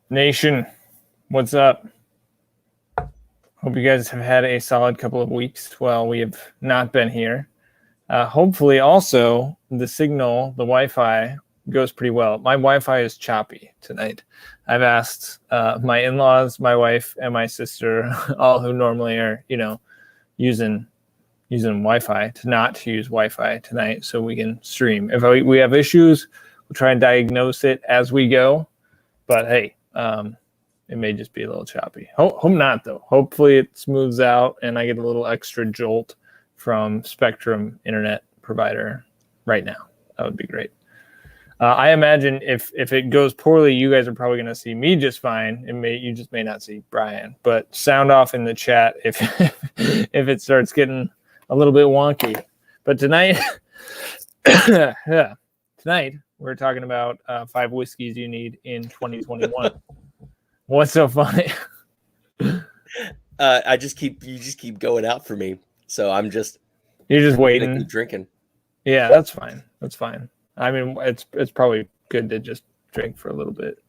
Nation, what's up? Hope you guys have had a solid couple of weeks while we have not been here. Hopefully, also, the signal, the Wi-Fi, goes pretty well. My Wi-Fi is choppy tonight. I've asked my in-laws, my wife, and my sister, all who normally are, using Wi-Fi, to not use Wi-Fi tonight so we can stream. If we have issues, we'll try and diagnose it as we go. But hey, it may just be a little choppy. Hope not, though. Hopefully it smooths out and I get a little extra jolt from Spectrum internet provider right now. That would be great. I imagine if it goes poorly, you guys are probably going to see me just fine. You just may not see Brian. But sound off in the chat if if it starts getting a little bit wonky. But tonight, tonight we're talking about 5 whiskeys you need in 2021. What's so funny? You just keep going out for me, so you're just waiting, keep drinking. Yeah, that's fine. That's fine. I mean, it's probably good to just drink for a little bit.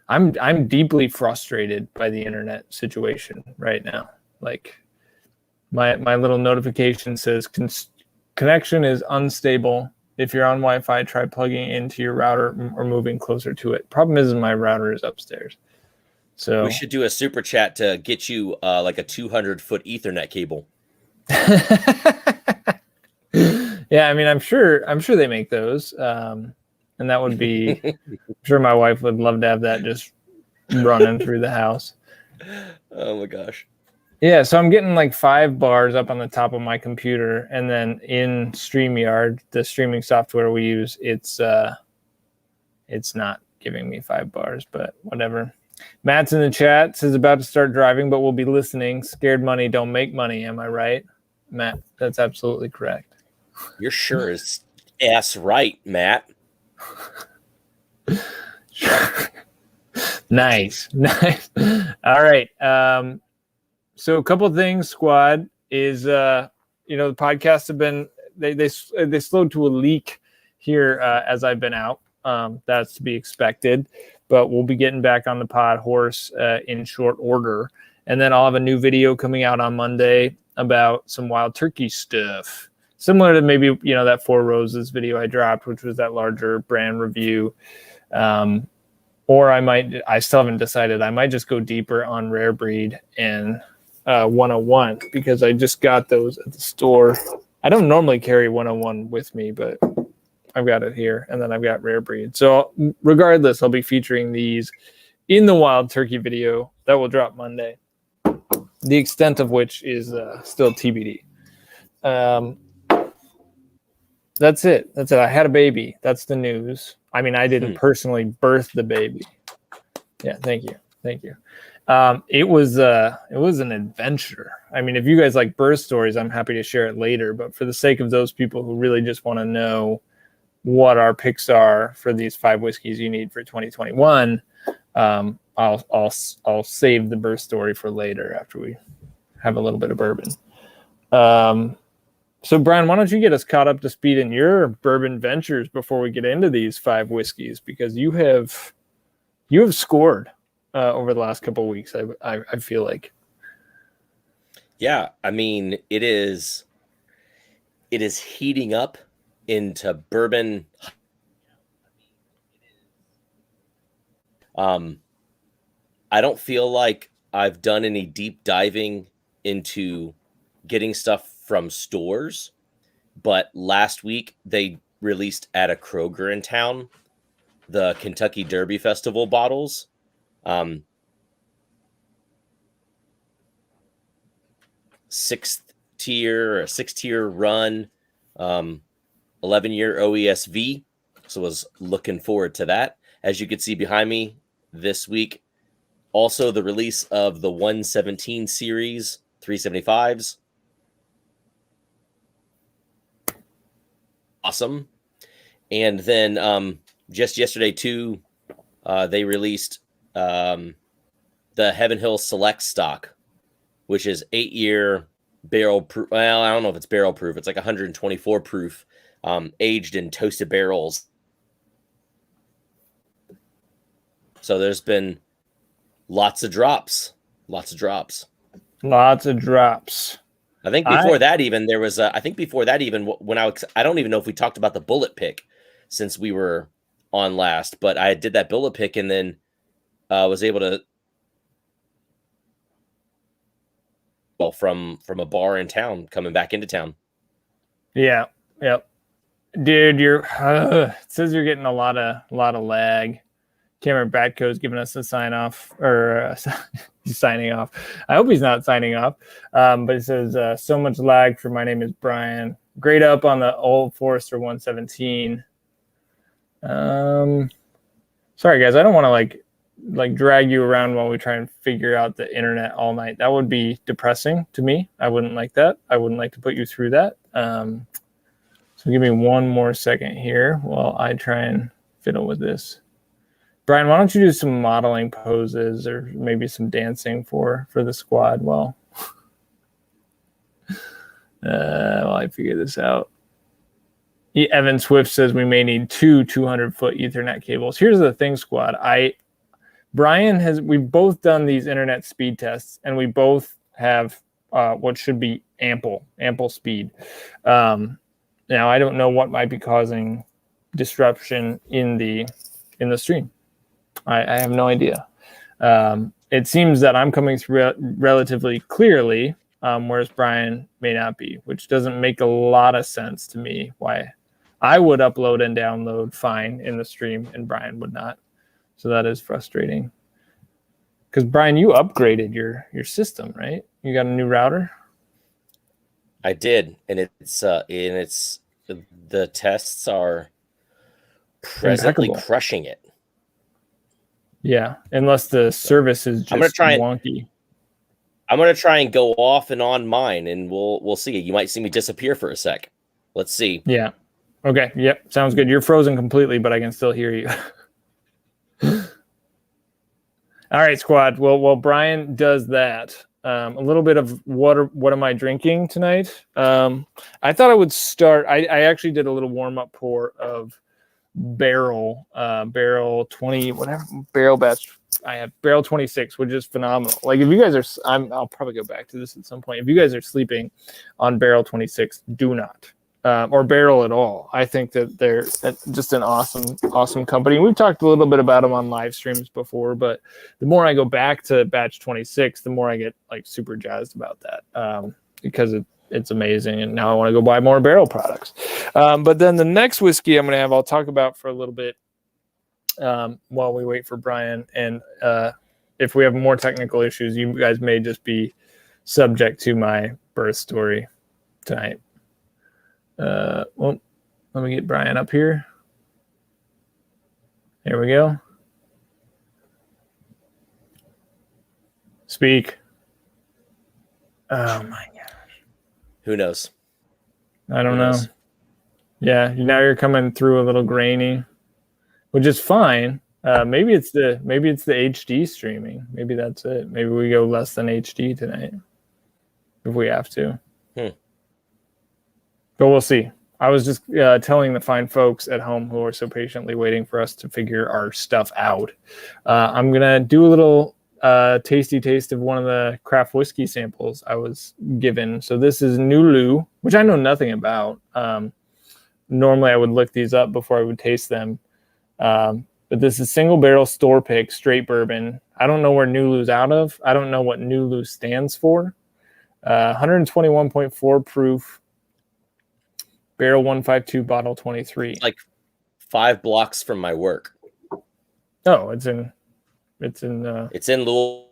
I'm deeply frustrated by the internet situation right now. Like my little notification says connection is unstable. If you're on Wi-Fi, try plugging into your router or moving closer to it. Problem is my router is upstairs. So we should do a super chat to get you like a 200-foot Ethernet cable. Yeah, I mean, I'm sure they make those, and that would be. I'm sure my wife would love to have that just running through the house. Oh my gosh! Yeah, so I'm getting like 5 bars up on the top of my computer, and then in StreamYard, the streaming software we use, it's not giving me 5 bars, but whatever. Matt's in the chat, says about to start driving, but we'll be listening. Scared money don't make money. Am I right, Matt? That's absolutely correct. You're sure as ass right, Matt. Nice. All right. So a couple of things, squad, is the podcasts have been they slowed to a leak here as I've been out. That's to be expected. But we'll be getting back on the pod horse in short order. And then I'll have a new video coming out on Monday about some wild turkey stuff. Similar to maybe, that 4 Roses video I dropped, which was that larger brand review. Or I still haven't decided. I might just go deeper on Rare Breed and 101 because I just got those at the store. I don't normally carry 101 with me, but I've got it here, and then I've got Rare Breed. So regardless, I'll be featuring these in the Wild Turkey video that will drop Monday, the extent of which is still TBD. That's it. I had a baby. That's the news. I mean, I didn't personally birth the baby. Yeah, thank you. It was an adventure. I mean, if you guys like birth stories, I'm happy to share it later. But for the sake of those people who really just want to know what our picks are for these 5 whiskeys you need for 2021, I'll save the birth story for later after we have a little bit of bourbon. So Brian, why don't you get us caught up to speed in your bourbon ventures before we get into these 5 whiskeys, because you have scored over the last couple of weeks. I feel like. Yeah, I mean, it is heating up into bourbon. I don't feel like I've done any deep diving into getting stuff from stores, but last week they released at a Kroger in town the Kentucky Derby Festival bottles. Six tier run, 11-year OESV. So was looking forward to that. As you can see behind me this week, also the release of the 117 series 375s. Awesome. And then just yesterday too, they released the Heaven Hill Select stock, which is 8-year barrel proof. Well, I don't know if it's barrel proof. It's like 124 proof, aged in toasted barrels. So there's been Lots of drops. Lots of drops. Lots of drops. I think before that even there was I think before that even when I don't even know if we talked about the bullet pick since we were on last, but I did that bullet pick and then was able to from a bar in town coming back into town. Yeah. Yep. Dude, it says you're getting a lot of lag. Cameron Batco's giving us a sign off or he's signing off. I hope he's not signing off. But it says so much lag for my name is Brian. Grade up on the old Forester 117. Sorry guys, I don't want to like drag you around while we try and figure out the internet all night. That would be depressing to me. I wouldn't like that. I wouldn't like to put you through that. So give me one more second here while I try and fiddle with this. Brian, why don't you do some modeling poses or maybe some dancing for the squad while I figure this out. Evan Swift says we may need 2 200-foot Ethernet cables. Here's the thing, squad. We've both done these internet speed tests, and we both have what should be ample speed. Now, I don't know what might be causing disruption in the stream. I have no idea. It seems that I'm coming through relatively clearly, whereas Brian may not be, which doesn't make a lot of sense to me why I would upload and download fine in the stream and Brian would not. So that is frustrating. Because Brian, you upgraded your system, right? You got a new router? I did, and it's the tests are presently crushing it. Yeah, unless the service is just wonky. I'm gonna try and go off and on mine, and we'll see. You might see me disappear for a sec. Let's see. Yeah. Okay. Yep. Sounds good. You're frozen completely, but I can still hear you. All right, squad. Well, Brian does that. A little bit of what am I drinking tonight? I thought I would start. I actually did a little warm up pour of barrel 20 whatever barrel batch. I have barrel 26, which is phenomenal. Like if you guys are, I'll probably go back to this at some point. If you guys are sleeping on barrel 26, do not. Or barrel at all. I think that they're just an awesome company. We've talked a little bit about them on live streams before, but the more I go back to batch 26, the more I get like super jazzed about that because it's amazing. And now I want to go buy more barrel products. But then the next whiskey I'm going to have, I'll talk about for a little bit while we wait for Brian. And if we have more technical issues, you guys may just be subject to my birth story tonight. Well, let me get Brian up here. There we go. Speak. Oh my gosh. Who knows? I don't know. Yeah, now you're coming through a little grainy, which is fine. Maybe it's the HD streaming. Maybe that's it. Maybe we go less than HD tonight if we have to. But we'll see. I was just telling the fine folks at home who are so patiently waiting for us to figure our stuff out. I'm going to do a little tasty taste of one of the craft whiskey samples I was given. So this is Nulu, which I know nothing about. Normally I would look these up before I would taste them. But this is single barrel store pick, straight bourbon. I don't know where Nulu's out of. I don't know what Nulu stands for. 121.4 proof. Barrel 152, bottle 23. It's like 5 blocks from my work. Oh, it's in Louisville.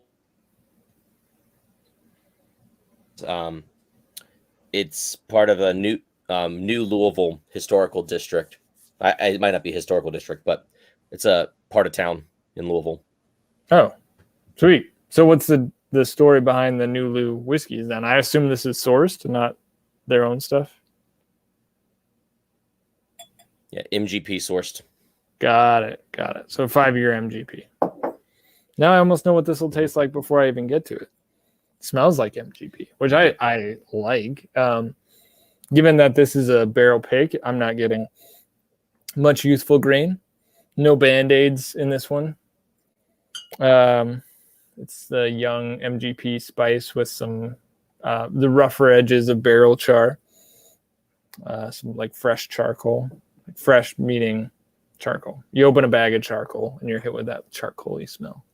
It's part of a new Louisville historical district. It might not be historical district, but it's a part of town in Louisville. Oh, sweet. So what's the story behind the New Lou whiskeys then? I assume this is sourced, not their own stuff. Yeah, MGP sourced. Got it. So 5-year MGP. Now I almost know what this will taste like before I even get to it. It smells like MGP, which I like. Given that this is a barrel pick, I'm not getting much youthful grain. No Band-Aids in this one. It's the young MGP spice with some the rougher edges of barrel char, some like fresh charcoal. Fresh meaning charcoal. You open a bag of charcoal and you're hit with that charcoaly smell.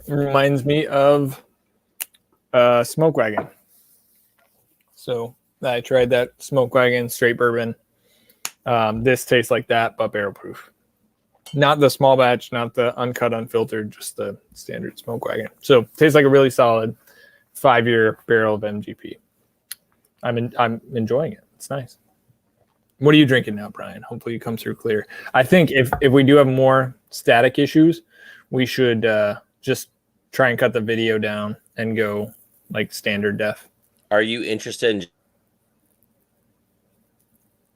Reminds me of Smoke Wagon. So I tried that Smoke Wagon straight bourbon. This tastes like that, but barrel proof. Not the small batch, not the uncut, unfiltered, just the standard Smoke Wagon. So tastes like a really solid 5-year barrel of MGP. I'm enjoying it. It's nice. What are you drinking now, Brian? Hopefully you come through clear. I think if we do have more static issues, we should just try and cut the video down and go like standard def. Are you interested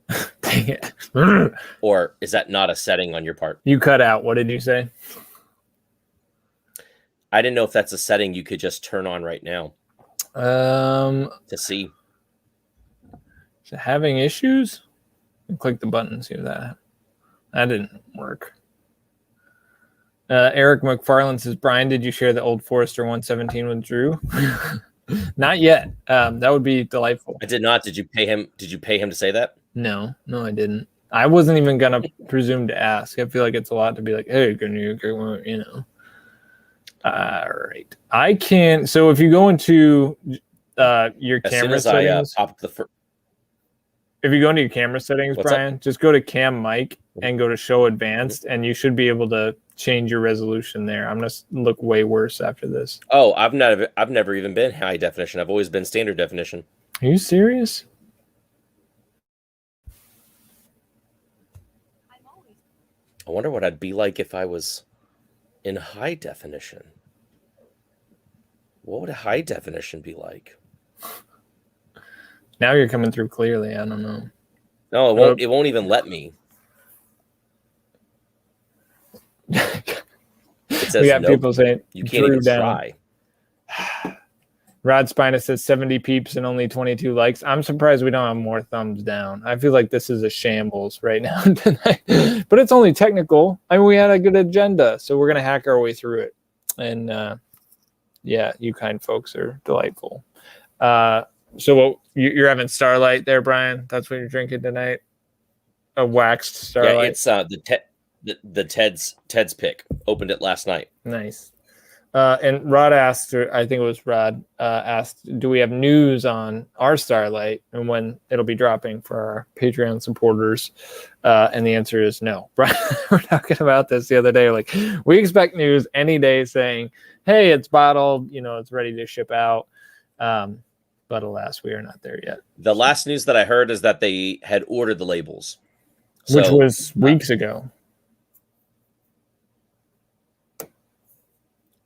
in Dang it. or is that not a setting on your part? You cut out. What did you say? I didn't know if that's a setting you could just turn on right now. To see. Is it having issues? Click the button, see if that didn't work. Eric McFarland says, Brian, did you share the Old Forester 117 with Drew? Not yet. That would be delightful. I did not. Did you pay him to say that? No, I didn't. I wasn't even gonna presume to ask. I feel like it's a lot to be like, hey, can you get one, you know? All right. I can. So if you go into your camera settings, if you go into your camera settings, Brian, just go to cam mic and go to show advanced, and you should be able to change your resolution there. I'm gonna look way worse after this. Oh, I've never even been high definition. I've always been standard definition. Are you serious? I wonder what I'd be like if I was in high definition. What would a high definition be like? Now you're coming through clearly. I don't know. No, it won't. It won't even let me. It says, we got nope, people saying you can't even try. Rod Spina says 70 peeps and only 22 likes. I'm surprised we don't have more thumbs down. I feel like this is a shambles right now tonight. But it's only technical. I mean, we had a good agenda, so we're gonna hack our way through it. And yeah, you kind folks are delightful. So what, you're having Starlight there, Brian? That's what you're drinking tonight? A waxed Starlight? Yeah, it's the Ted's pick. Opened it last night. Nice. And Rod asked, or I think it was Rod, asked, do we have news on our Starlight and when it'll be dropping for our Patreon supporters? And the answer is no. Brian, we're talking about this the other day. Like, we expect news any day saying, hey, it's bottled, it's ready to ship out. But alas, we are not there yet. The last news that I heard is that they had ordered the labels. Which was weeks ago.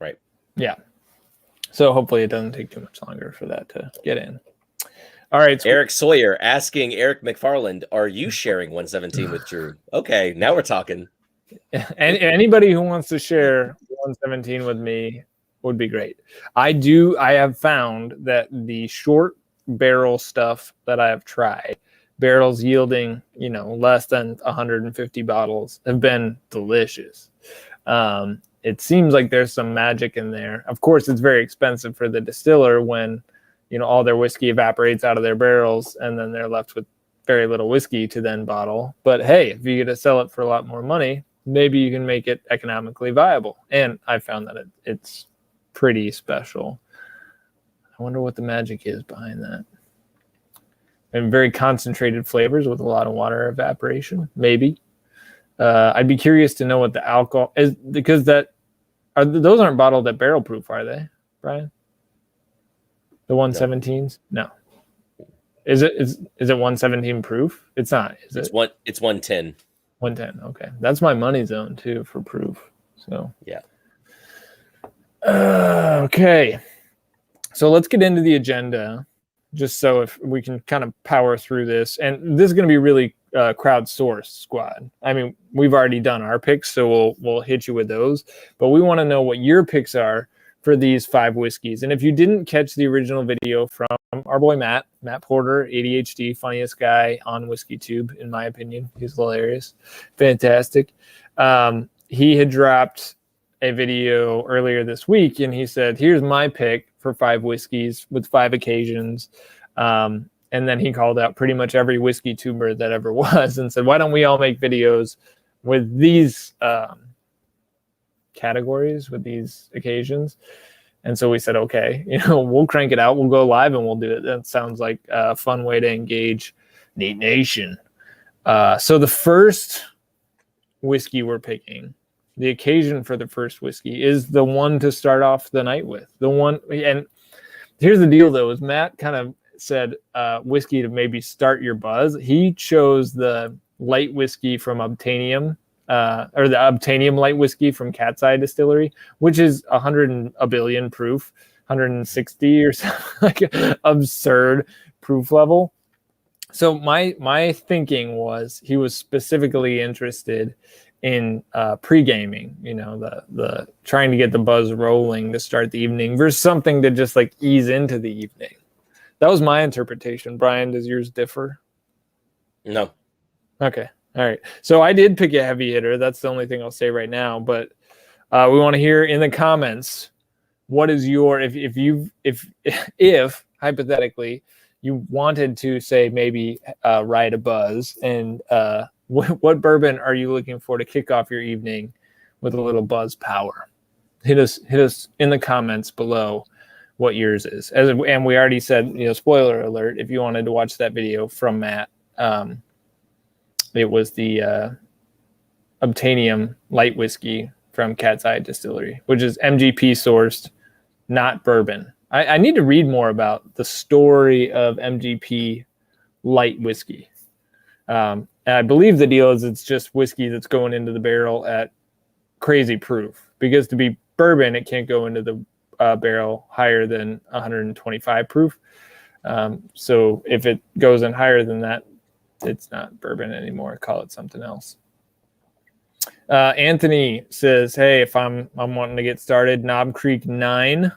Right. Yeah. So hopefully it doesn't take too much longer for that to get in. All right. Eric Sawyer asking Eric McFarland, are you sharing 117 with Drew? Okay, now we're talking. And anybody who wants to share 117 with me would be great. I have found that the short barrel stuff that I have tried, barrels yielding, less than 150 bottles, have been delicious. It seems like there's some magic in there. Of course, it's very expensive for the distiller when, all their whiskey evaporates out of their barrels and then they're left with very little whiskey to then bottle. But hey, if you get to sell it for a lot more money, maybe you can make it economically viable. And I found that it's pretty special. I wonder what the magic is behind that. And very concentrated flavors with a lot of water evaporation, maybe. I'd be curious to know what the alcohol is, because those aren't bottled at barrel proof, are they, Brian? The 117s? No. Is it 117 proof? It's not. Is it? It's 110. 110. Okay, that's my money zone too for proof. So yeah. Okay, so let's get into the agenda, just so if we can kind of power through this. And this is going to be really crowdsourced, squad. I mean, we've already done our picks, so we'll hit you with those. But we want to know what your picks are for these 5 whiskeys. And if you didn't catch the original video from our boy Matt Porter, ADHD, funniest guy on WhiskeyTube, in my opinion. He's hilarious. Fantastic. He had dropped a video earlier this week, and he said, here's my pick for 5 whiskeys with 5 occasions. And then he called out pretty much every whiskey tuber that ever was and said, why don't we all make videos with these categories, with these occasions? And so we said, okay, we'll crank it out. We'll go live and we'll do it. That sounds like a fun way to engage Neat Nation. So the first whiskey we're picking, the occasion for the first whiskey, is the one to start off the night with. The one, and here's the deal though, is Matt kind of said whiskey to maybe start your buzz. He chose the light whiskey from Obtainium, or the Obtainium light whiskey from Cat's Eye Distillery, which is 100 billion proof, 160 or something, like absurd proof level. So my thinking was he was specifically interested in pre-gaming, the trying to get the buzz rolling to start the evening versus something to just like ease into the evening. That was my interpretation. Brian, does yours differ? No. Okay. All right. So I did pick a heavy hitter. That's the only thing I'll say right now. But we want to hear in the comments, what is your, if hypothetically you wanted to say maybe ride a buzz, and what bourbon are you looking for to kick off your evening with a little buzz power? Hit us in the comments below what yours is. And we already said, spoiler alert, if you wanted to watch that video from Matt, it was the Obtainium light whiskey from Cat's Eye Distillery, which is MGP sourced, not bourbon. I need to read more about the story of MGP light whiskey. And I believe the deal is it's just whiskey that's going into the barrel at crazy proof, because to be bourbon, it can't go into the barrel higher than 125 proof. So if it goes in higher than that, it's not bourbon anymore. Call it something else. Anthony says, hey, if I'm wanting to get started, Knob Creek 9.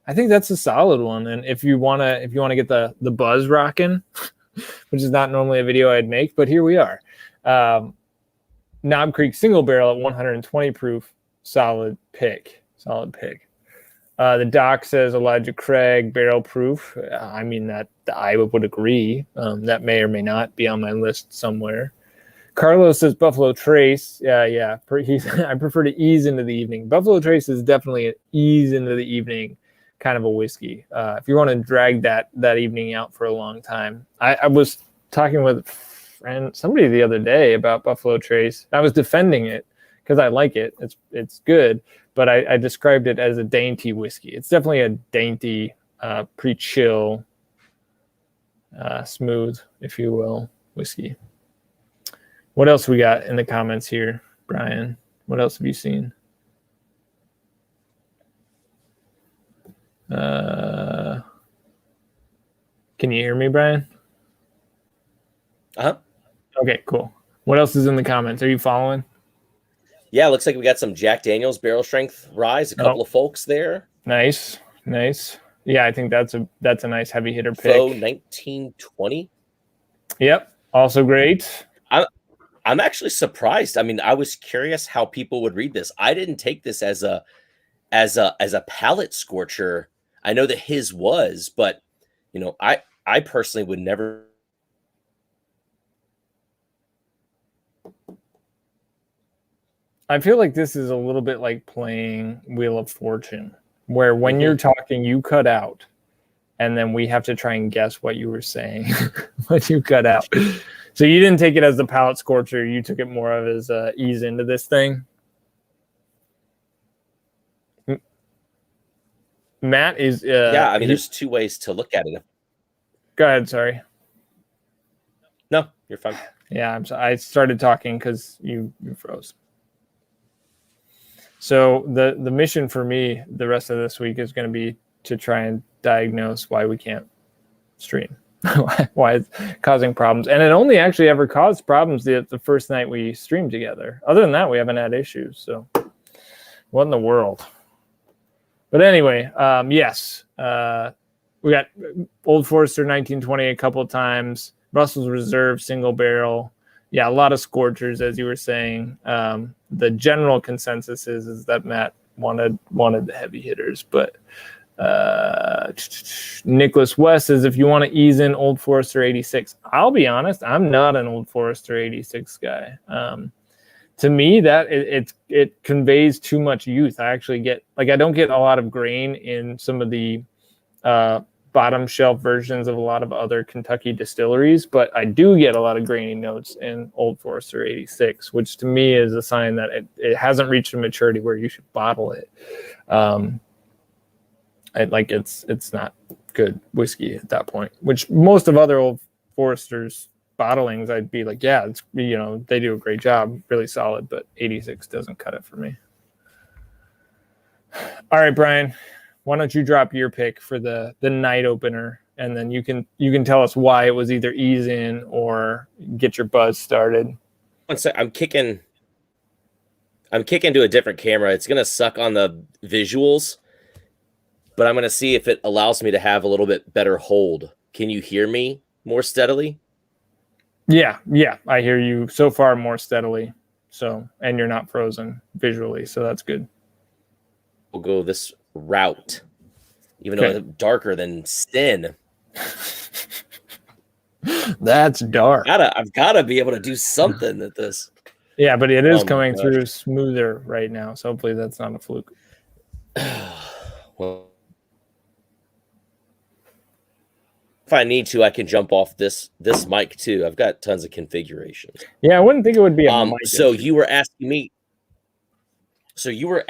I think that's a solid one. And if you wanna get the buzz rocking, which is not normally a video I'd make, but here we are. Knob Creek single barrel at 120 proof, solid pick. The doc says Elijah Craig barrel proof. I mean, that I would agree. That may or may not be on my list somewhere. Carlos says Buffalo Trace. Yeah. I prefer to ease into the evening. Buffalo Trace is definitely an ease into the evening kind of a whiskey. If you want to drag that evening out for a long time. I was talking with somebody the other day about Buffalo Trace. I was defending it because I like it. It's good. But I described it as a dainty whiskey. It's definitely a dainty, pre-chill, smooth, if you will, whiskey. What else we got in the comments here, Brian? What else have you seen? Can you hear me, Brian? Uh-huh. Okay, cool. What else is in the comments? Are you following? Yeah, looks like we got some Jack Daniels barrel strength rise. A couple of folks there. Nice. Yeah, I think that's a nice heavy hitter pick. Faux 1920. Yep, also great. I'm actually surprised. I mean, I was curious how people would read this. I didn't take this as a palate scorcher. I know that his was, but I personally would never. I feel like this is a little bit like playing Wheel of Fortune, where when you're talking, you cut out, and then we have to try and guess what you were saying, what you cut out. So you didn't take it as the palate scorcher. You took it more of as ease into this thing. Matt is... yeah, I mean, there's two ways to look at it. Go ahead, sorry. No, you're fine. Yeah, I'm sorry. I started talking because you froze. So the mission for me the rest of this week is going to be to try and diagnose why we can't stream, why it's causing problems. And it only actually ever caused problems the first night we streamed together. Other than that, we haven't had issues. So what in the world? But anyway, yes, we got Old Forester 1920 a couple of times. Russell's Reserve single barrel. Yeah, a lot of scorchers, as you were saying. The general consensus is that Matt wanted the heavy hitters, but Nicholas West says if you want to ease in Old Forester 86, I'll be honest, I'm not an Old Forester 86 guy. To me, that it conveys too much youth. I actually get I don't get a lot of grain in some of the bottom shelf versions of a lot of other Kentucky distilleries, but I do get a lot of grainy notes in Old Forester 86, which to me is a sign that it hasn't reached a maturity where you should bottle it. It's not good whiskey at that point, which most of other Old Foresters bottlings, I'd be like, yeah, it's, they do a great job, really solid, but 86 doesn't cut it for me. All right, Brian, why don't you drop your pick for the night opener, and then you can tell us why it was either ease in or get your buzz started. One sec, I'm kicking to a different camera. It's gonna suck on the visuals, but I'm gonna see if it allows me to have a little bit better hold. Can you hear me more steadily? Yeah, I hear you so far more steadily. So, and you're not frozen visually, so that's good. We'll go this route, even though it's darker than sin. That's dark. I've gotta be able to do something at this. Yeah, but it is coming through smoother right now, so hopefully that's not a fluke. Well, if I need to, I can jump off this mic too. I've got tons of configurations. Yeah, I wouldn't think it would be a mic so issue. you were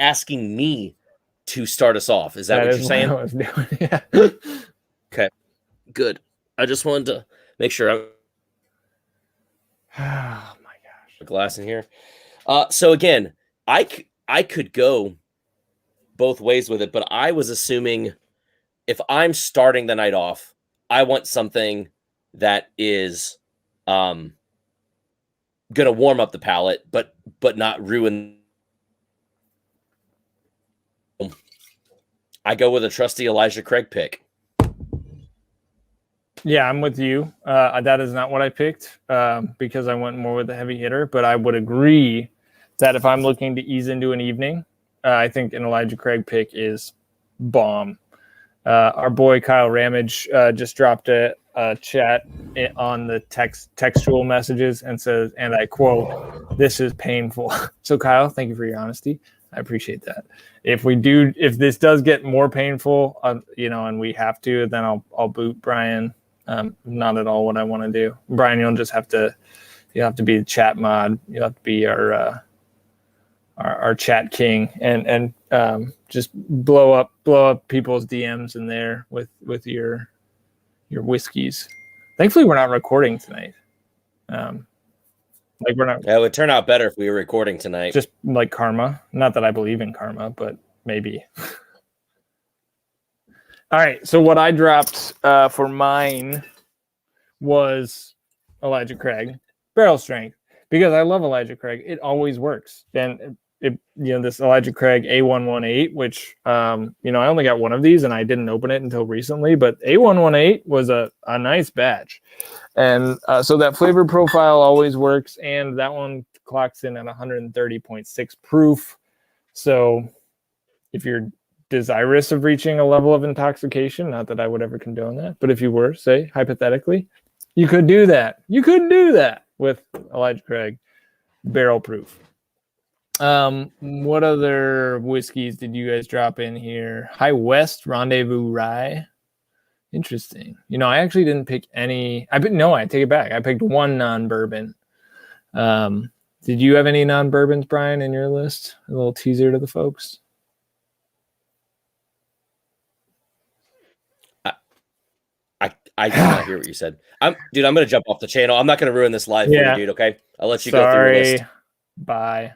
asking me to start us off. Is that what you're saying? What I was doing. Yeah. Okay, good. I just wanted to make sure. Oh my gosh. A glass in here. So again, I could go both ways with it, but I was assuming if I'm starting the night off, I want something that is gonna warm up the palate, but not ruin. I go with a trusty Elijah Craig pick. Yeah, I'm with you. That is not what I picked because I went more with the heavy hitter, but I would agree that if I'm looking to ease into an evening, I think an Elijah Craig pick is bomb. Our boy Kyle Ramage just dropped a chat on the textual messages and says, and I quote, "This is painful." So Kyle, thank you for your honesty. I appreciate that. If this does get more painful, and we have to, then I'll boot Brian. Not at all what I want to do. Brian, you'll have to be the chat mod. You'll have to be our chat king and just blow up people's DMs in there with your whiskeys. Thankfully, we're not recording tonight. We're not. It would turn out better if we were recording tonight. Just like karma. Not that I believe in karma, but maybe. All right. So what I dropped for mine was Elijah Craig barrel strength because I love Elijah Craig. It always works. And this Elijah Craig A118, which I only got one of these and I didn't open it until recently, but A118 was a nice batch. And so that flavor profile always works, and that one clocks in at 130.6 proof. So if you're desirous of reaching a level of intoxication, not that I would ever condone that, but if you were, say, hypothetically, you could do that. You could do that with Elijah Craig barrel proof. What other whiskeys did you guys drop in here? High West Rendezvous Rye. Interesting. I actually didn't pick any. I take it back. I picked one non-bourbon. Did you have any non-bourbons, Brian, in your list? A little teaser to the folks. I did not hear what you said. I'm going to jump off the channel. I'm not going to ruin this live for you, dude. Okay, I'll let you go through your list. Bye.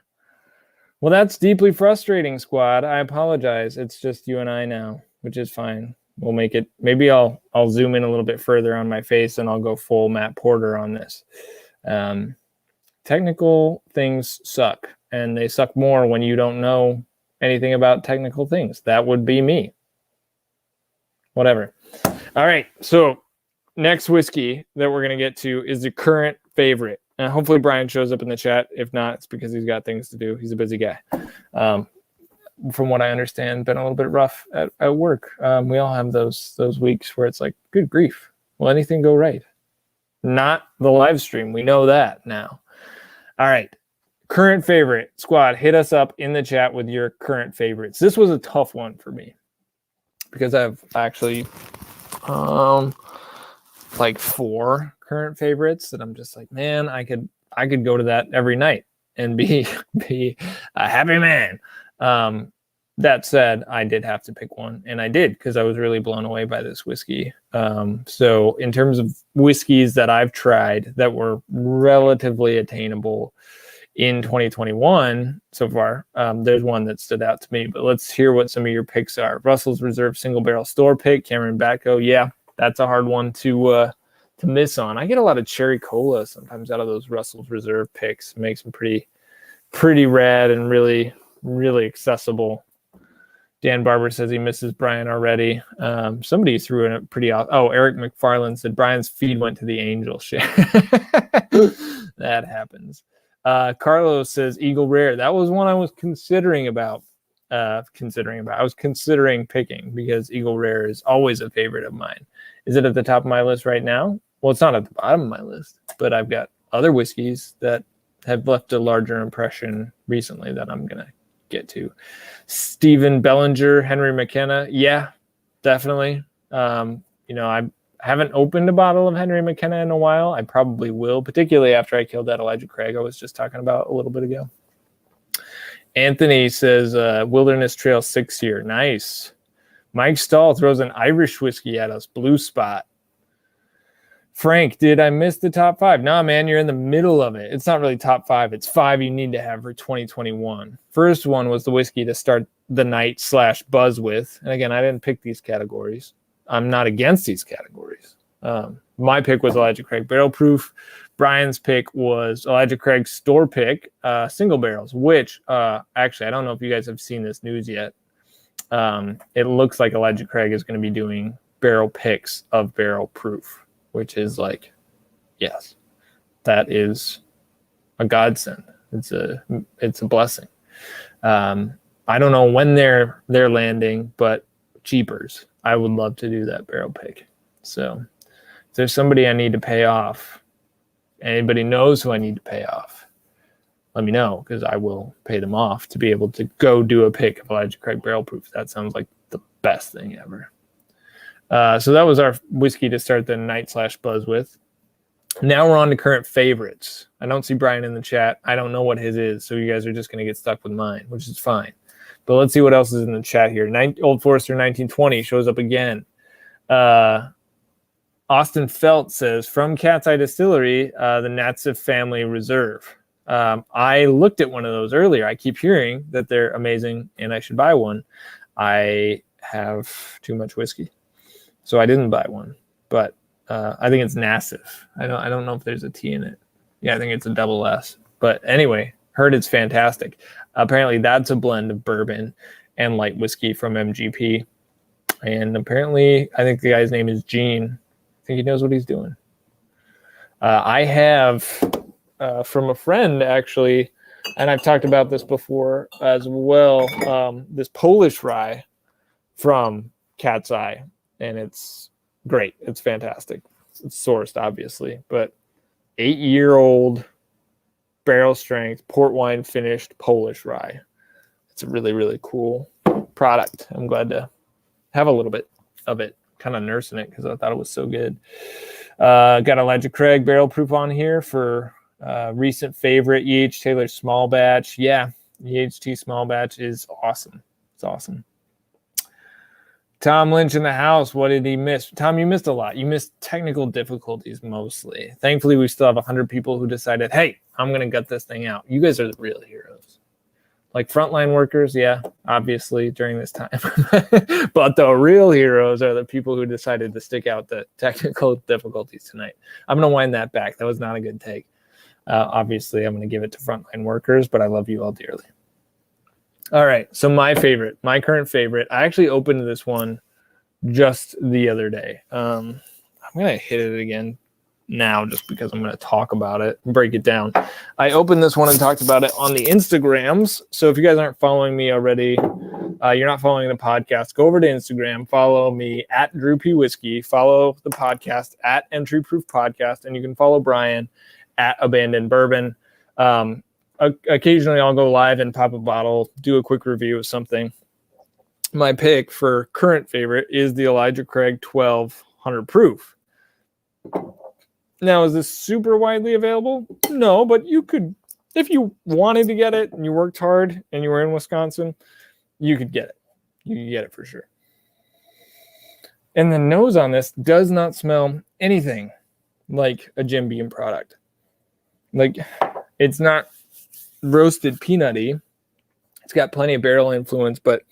Well, that's deeply frustrating, squad. I apologize. It's just you and I now, which is fine. We'll make it. Maybe I'll zoom in a little bit further on my face and I'll go full Matt Porter on this. Technical things suck, and they suck more when you don't know anything about technical things. That would be me. Whatever. All right. So next whiskey that we're going to get to is the current favorite. And hopefully Brian shows up in the chat. If not, it's because he's got things to do. He's a busy guy. From what I understand, been a little bit rough at work. We all have those weeks where it's like, good grief. Will anything go right? Not the live stream. We know that now. All right. Current favorite. Squad, hit us up in the chat with your current favorites. This was a tough one for me because I've actually like 4 current favorites that I'm just like, man, I could go to that every night and be a happy man. That said, I did have to pick one, and I did because I was really blown away by this whiskey. So in terms of whiskeys that I've tried that were relatively attainable in 2021 so far, there's one that stood out to me, but let's hear what some of your picks are. Russell's Reserve Single Barrel Store pick, Cameron Batco. Yeah, that's a hard one to miss on. I get a lot of cherry cola sometimes out of those Russell's Reserve picks. It makes them pretty rad and really accessible. Dan Barber says he misses Brian already. Somebody threw in a pretty Eric McFarland said Brian's feed went to the angel share. That happens. Carlos says Eagle Rare. That was one I was considering I was considering picking because Eagle Rare is always a favorite of mine. Is it at the top of my list right now? Well, it's not at the bottom of my list, but I've got other whiskeys that have left a larger impression recently that I'm going to get to. Stephen Bellinger, Henry McKenna. Yeah, definitely. I haven't opened a bottle of Henry McKenna in a while. I probably will, particularly after I killed that Elijah Craig I was just talking about a little bit ago. Anthony says Wilderness Trail 6 year. Nice. Mike Stahl throws an Irish whiskey at us. Blue Spot. Frank, did I miss the top 5? Nah, man, you're in the middle of it. It's not really top 5. It's 5 you need to have for 2021. First one was the whiskey to start the night / buzz with. And again, I didn't pick these categories. I'm not against these categories. My pick was Elijah Craig Barrel Proof. Brian's pick was Elijah Craig's store pick, single barrels, which actually, I don't know if you guys have seen this news yet. It looks like Elijah Craig is going to be doing barrel picks of Barrel Proof, which is like, yes, that is a godsend. It's a blessing. I don't know when they're landing, but cheapers. I would love to do that barrel pick. So if there's somebody I need to pay off, anybody knows who I need to pay off, let me know because I will pay them off to be able to go do a pick of Elijah Craig Barrel Proof. That sounds like the best thing ever. So that was our whiskey to start the night / buzz with. Now we're on to current favorites. I don't see Brian in the chat. I don't know what his is, so you guys are just going to get stuck with mine, which is fine. But let's see what else is in the chat here. Old Forester 1920 shows up again. Austin Felt says, from Cat's Eye Distillery, the Natsif Family Reserve. I looked at one of those earlier. I keep hearing that they're amazing and I should buy one. I have too much whiskey, so I didn't buy one. But I think it's Nassif. I don't know if there's a T in it. Yeah, I think it's a double S. But anyway, heard it's fantastic. Apparently that's a blend of bourbon and light whiskey from MGP. And apparently, I think the guy's name is Gene. I think he knows what he's doing. I have from a friend, actually, and I've talked about this before as well, this Polish rye from Cat's Eye. And it's great. It's fantastic. It's sourced, obviously, but 8-year-old barrel strength, port wine finished Polish rye. It's a really, really cool product. I'm glad to have a little bit of it, kind of nursing it because I thought it was so good. Got Elijah Craig Barrel Proof on here for recent favorite, E.H. Taylor Small Batch. Yeah, EHT Small Batch is awesome. It's awesome. Tom Lynch in the house. What did he miss? Tom, you missed a lot. You missed technical difficulties mostly. Thankfully, we still have 100 people who decided, hey, I'm going to gut this thing out. You guys are the real heroes. Like frontline workers, yeah, obviously during this time. But the real heroes are the people who decided to stick out the technical difficulties tonight. I'm going to wind that back. That was not a good take. Obviously, I'm going to give it to frontline workers, but I love you all dearly. All right. So my current favorite, I actually opened this one just the other day. I'm going to hit it again now just because I'm going to talk about it and break it down. I opened this one and talked about it on the Instagrams. So if you guys aren't following me already, you're not following the podcast, go over to Instagram, follow me at Drew P Whiskey, follow the podcast at Entry Proof Podcast, and you can follow Brian at Abandoned Bourbon. Occasionally I'll go live and pop a bottle, do a quick review of something. My pick for current favorite is the Elijah Craig 1200 proof. Now, is this super widely available? No, but you could, if you wanted to get it and you worked hard and you were in Wisconsin, you could get it. You could get it for sure. And the nose on this does not smell anything like a Jim Beam product. Like, it's not roasted peanutty. It's got plenty of barrel influence, but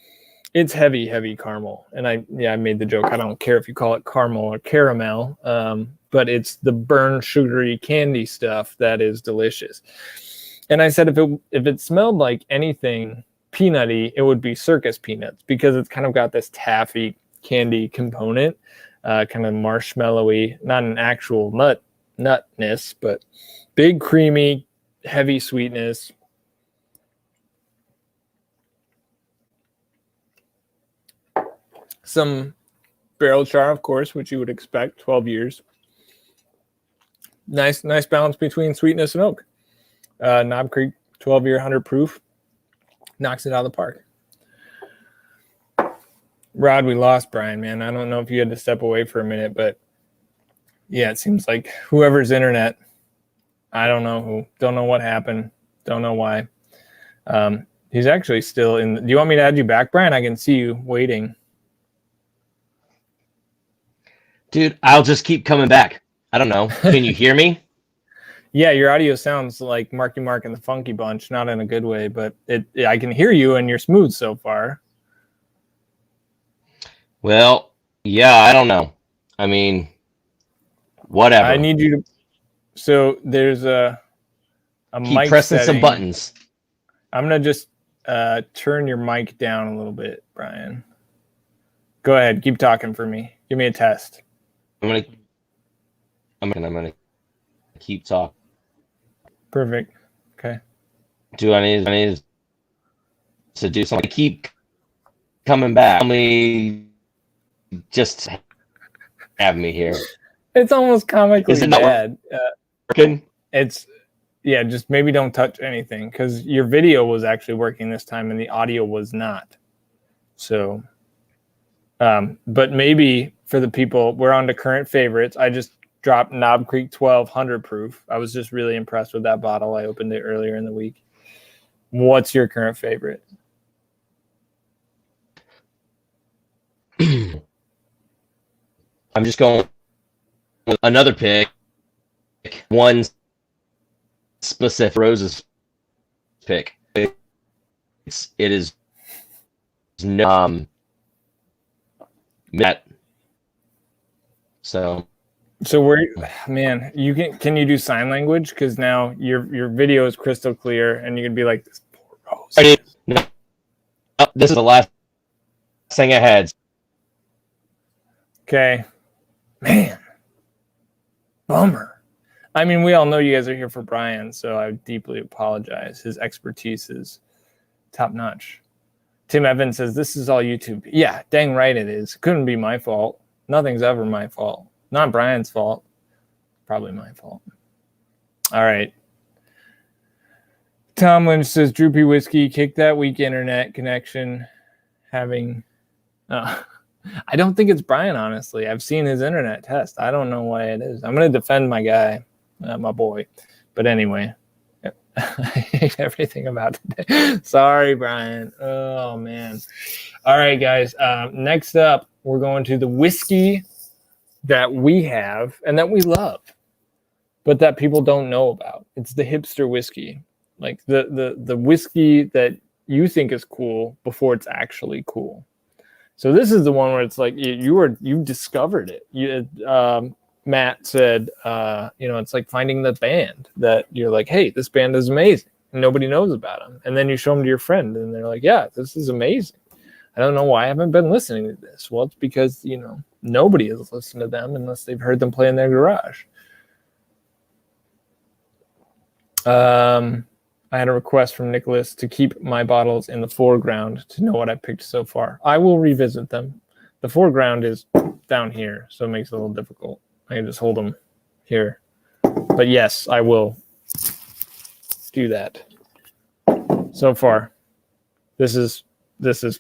it's heavy caramel. And I made the joke. I don't care if you call it caramel or caramel, but it's the burnt sugary candy stuff that is delicious. And I said if it smelled like anything peanutty, it would be Circus Peanuts, because it's kind of got this taffy candy component, kind of marshmallowy, not an actual nutness, but big creamy, heavy sweetness. Some barrel char, of course, which you would expect, 12 years. Nice balance between sweetness and oak. Knob Creek 12-year 100 proof knocks it out of the park. Rod, we lost Brian, man. I don't know if you had to step away for a minute, but yeah, it seems like whoever's internet, I don't know who, don't know what happened, don't know why. He's actually still in. Do you want me to add you back, Brian? I can see you waiting. Dude, I'll just keep coming back. I don't know. Can you hear me? Yeah, your audio sounds like Marky Mark and the Funky Bunch, not in a good way, but I can hear you and you're smooth so far. Well, yeah, I don't know. I mean, whatever. I need you to. So there's a keep mic pressing setting. some buttons. I'm gonna just turn your mic down a little bit, Brian. Go ahead, keep talking for me. Give me a test. I'm gonna keep talking. Perfect. Okay. Do I need to do something? Keep coming back. Tell me, just have me here. It's almost comically Is it not bad. working? It's just maybe don't touch anything, because your video was actually working this time and the audio was not. So, but maybe for the people, we're on to current favorites. I just dropped Knob Creek 1200 proof. I was just really impressed with that bottle. I opened it earlier in the week. What's your current favorite? I'm just going with another pick. One specific Rose's pick. It is Matt. So where, man, can you do sign language? Because now your video is crystal clear and you can be like, this poor Rose. No, this is the last thing I had. Okay. Man. Bummer. I mean, we all know you guys are here for Brian, so I deeply apologize. His expertise is top notch. Tim Evans says, this is all YouTube. Yeah, dang right it is. Couldn't be my fault. Nothing's ever my fault. Not Brian's fault. Probably my fault. All right. Tom Lynch says, Drew P Whiskey, kick that weak internet connection. I don't think it's Brian, honestly. I've seen his internet test. I don't know why it is. I'm going to defend my guy, my boy. But anyway, I hate everything about today. Sorry, Brian. Oh, man. All right, guys. Next up, we're going to the whiskey that we have and that we love, but that people don't know about. It's the hipster whiskey, like the whiskey that you think is cool before it's actually cool. So this is the one where it's like you discovered it. Matt said, it's like finding the band that you're like, hey, this band is amazing, nobody knows about them. And then you show them to your friend and they're like, yeah, this is amazing. I don't know why I haven't been listening to this. Well, it's because, nobody has listened to them unless they've heard them play in their garage. I had a request from Nicholas to keep my bottles in the foreground to know what I picked so far. I will revisit them. The foreground is down here, so it makes it a little difficult. I can just hold them here. But yes, I will do that. So far, this is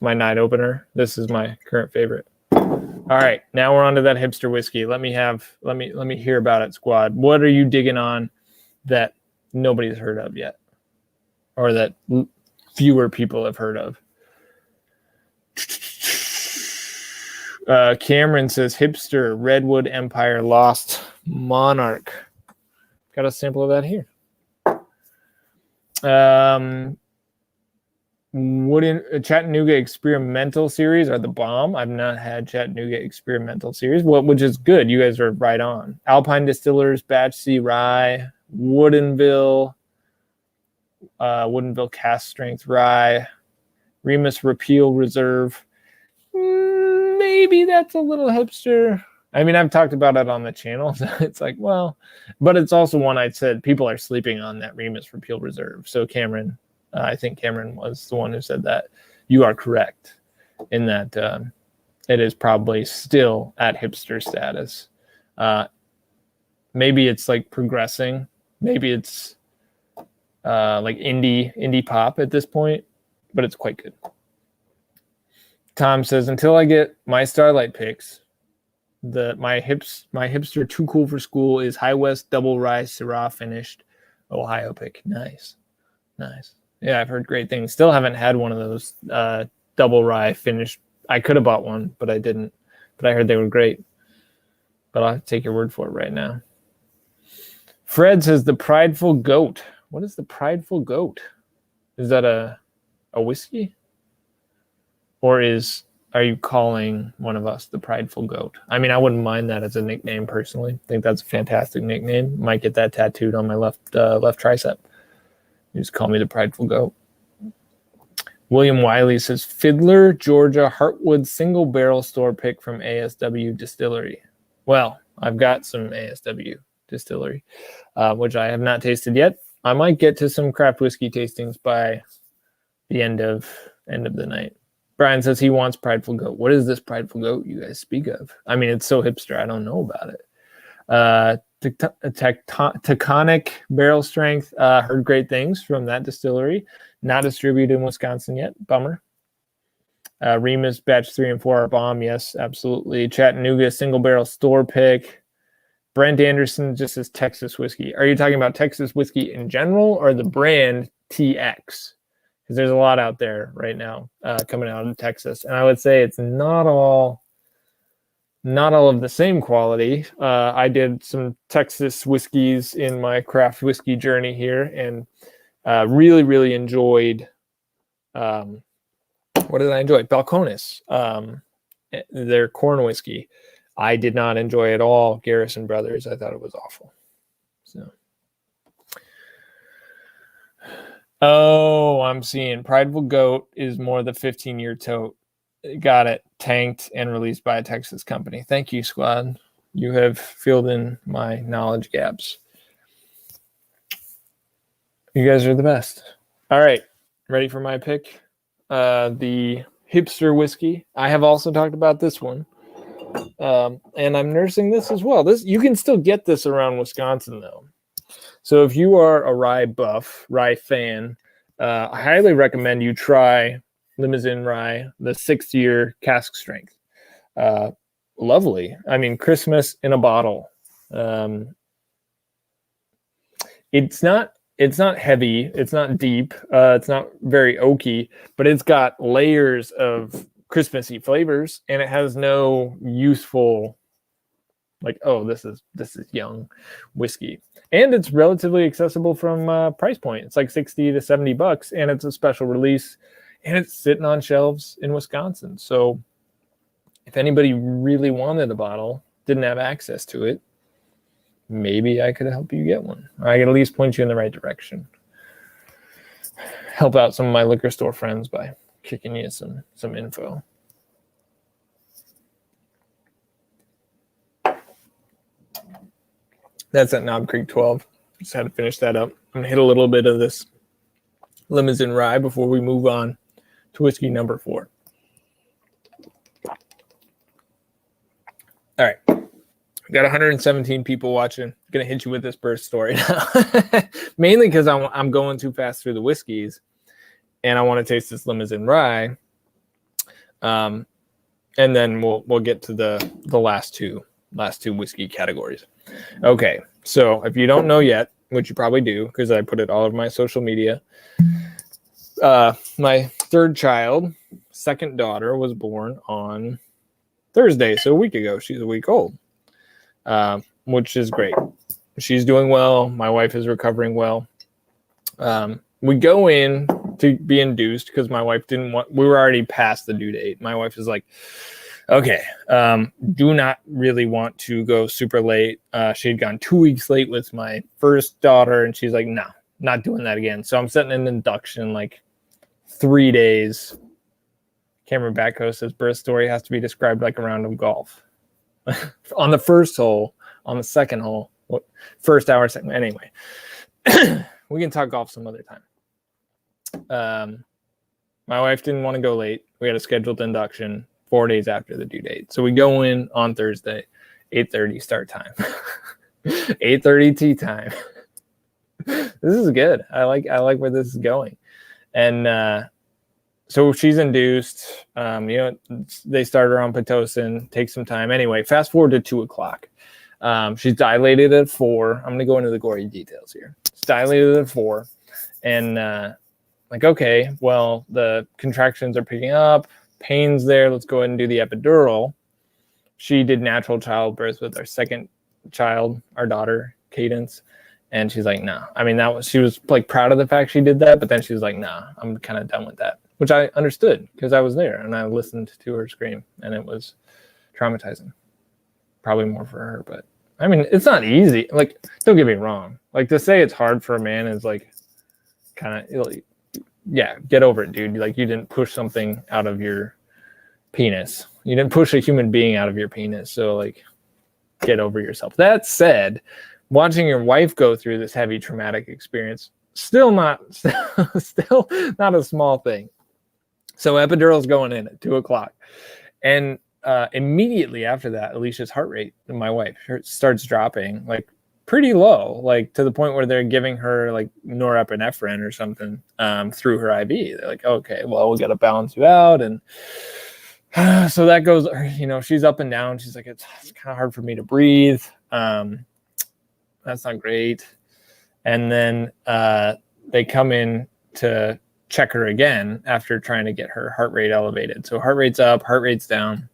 my night opener. This is my current favorite. All right, now we're on to that hipster whiskey. Let me hear about it, squad. What are you digging on that nobody's heard of yet, or that fewer people have heard of? Cameron says hipster Redwood Empire Lost Monarch. Got a sample of that here. Chattanooga Experimental Series are the bomb. I've not had Chattanooga Experimental Series, which is good. You guys are right on. Alpine Distillers Batch C Rye, Woodinville Cast Strength Rye, Remus Repeal Reserve. Maybe that's a little hipster. I mean, I've talked about it on the channel. So it's like, well, but it's also one I said people are sleeping on, that Remus Repeal Reserve. So Cameron, I think Cameron was the one who said that. You are correct in that it is probably still at hipster status. Maybe it's like progressing. Maybe it's like indie pop at this point, but it's quite good. Tom says, until I get my Starlight picks, my hipster too cool for school is High West Double Rye Syrah finished Ohio pick. Nice. Yeah, I've heard great things. Still haven't had one of those double rye finished. I could have bought one, but I didn't. But I heard they were great. But I'll take your word for it right now. Fred says the Prideful Goat. What is the Prideful Goat? Is that a whiskey? Or are you calling one of us the Prideful Goat? I mean, I wouldn't mind that as a nickname personally. I think that's a fantastic nickname. Might get that tattooed on my left tricep. You just call me the Prideful Goat. William Wiley says Fiddler, Georgia, Heartwood single barrel store pick from ASW Distillery. Well, I've got some ASW Distillery, which I have not tasted yet. I might get to some craft whiskey tastings by the end of the night. Brian says he wants Prideful Goat. What is this Prideful Goat you guys speak of? I mean, it's so hipster. I don't know about it. Taconic barrel strength. Heard great things from that distillery. Not distributed in Wisconsin yet. Bummer. Remus batch 3 and 4 are bomb. Yes, absolutely. Chattanooga single barrel store pick. Brent Anderson just says Texas whiskey. Are you talking about Texas whiskey in general or the brand TX? Because there's a lot out there right now coming out of Texas, and I would say it's not all of the same quality. I did some Texas whiskeys in my craft whiskey journey here, and really, really enjoyed. What did I enjoy? Balcones, their corn whiskey. I did not enjoy at all Garrison Brothers. I thought it was awful. So. Oh, I'm seeing Prideful Goat is more the 15-year tote. Got it. Tanked and released by a Texas company. Thank you, squad. You have filled in my knowledge gaps. You guys are the best. All right. Ready for my pick? The hipster whiskey. I have also talked about this one. And I'm nursing this as well. You can still get this around Wisconsin, though. So if you are a rye buff, rye fan, I highly recommend you try Limousin Rye, the 6-year cask strength. Lovely. I mean, Christmas in a bottle. It's not heavy. It's not deep. It's not very oaky, but it's got layers of Christmassy flavors, and it has no useful like, oh, this is young whiskey. And it's relatively accessible from price point. It's like $60 to $70, and it's a special release, and it's sitting on shelves in Wisconsin. So if anybody really wanted a bottle, didn't have access to it, maybe I could help you get one. Or I could at least point you in the right direction. help out some of my liquor store friends by kicking you some info. That's at Knob Creek 12. Just had to finish that up. I'm going to hit a little bit of this Limousine Rye before we move on to whiskey number 4. All right. We got 117 people watching. I'm going to hit you with this burst story now. Mainly because I'm going too fast through the whiskeys and I want to taste this Limousine Rye. And then we'll get to the last two whiskey categories. Okay. So if you don't know yet, which you probably do because I put it all over my social media, my third child, second daughter, was born on Thursday, so a week ago. She's a week old, which is great. She's doing well. My wife is recovering well. We go in to be induced because my wife didn't want, we were already past the due date. My wife is like, okay, do not really want to go super late. She had gone 2 weeks late with my first daughter, and she's like, no, not doing that again. So I'm setting an induction like 3 days. Cameron Backhoe says birth story has to be described like a round of golf. On the first hole, on the second hole, first hour, second. Anyway, we can talk golf some other time. My wife didn't want to go late. We had a scheduled induction 4 days after the due date. So we go in on Thursday, 8:30 start time, 8:30 tea time. This is good. I like where this is going. And so she's induced. They start her on Pitocin, takes some time. Anyway, fast forward to 2:00. She's dilated at 4. I'm going to go into the gory details here. She's dilated at 4. And like, okay, well, the contractions are picking up. Pain's there. Let's go ahead and do the epidural. She did natural childbirth with our second child, our daughter, Cadence. And she's like, nah. I mean, she was like proud of the fact she did that, but then she was like, nah, I'm kind of done with that, which I understood because I was there and I listened to her scream and it was traumatizing. Probably more for her, but I mean, it's not easy. Like, don't get me wrong. Like, to say it's hard for a man is like kind of, yeah, get over it, dude. Like, you didn't push something out of your penis. You didn't push a human being out of your penis. So, like, get over yourself. That said, watching your wife go through this heavy traumatic experience, still not a small thing. So epidural's going in at 2:00. And immediately after that, Alicia's heart rate, my wife, starts dropping like pretty low, like to the point where they're giving her like norepinephrine or something through her IV. They're like, okay, well, we got to balance you out. And so that goes, she's up and down. She's like, it's kind of hard for me to breathe. That's not great. And then they come in to check her again after trying to get her heart rate elevated. So heart rate's up, heart rate's down.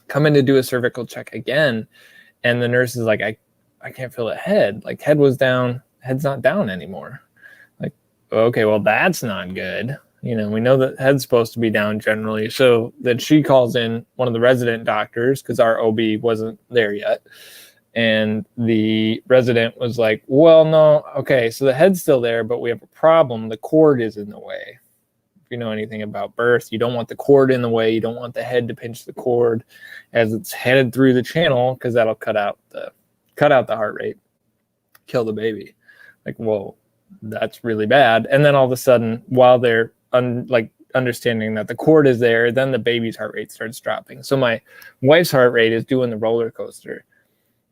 Come in to do a cervical check again. And the nurse is like, I can't feel the head. Like, head was down, head's not down anymore. Like, okay, well, that's not good. We know that head's supposed to be down generally. So then she calls in one of the resident doctors because our OB wasn't there yet. And the resident was like, well, no, okay, so the head's still there, but we have a problem. The cord is in the way. If you know anything about birth, you don't want the cord in the way. You don't want the head to pinch the cord as it's headed through the channel because that'll cut out the heart rate, kill the baby. Like, whoa, that's really bad. And then all of a sudden, while they're understanding that the cord is there, then the baby's heart rate starts dropping. So my wife's heart rate is doing the roller coaster.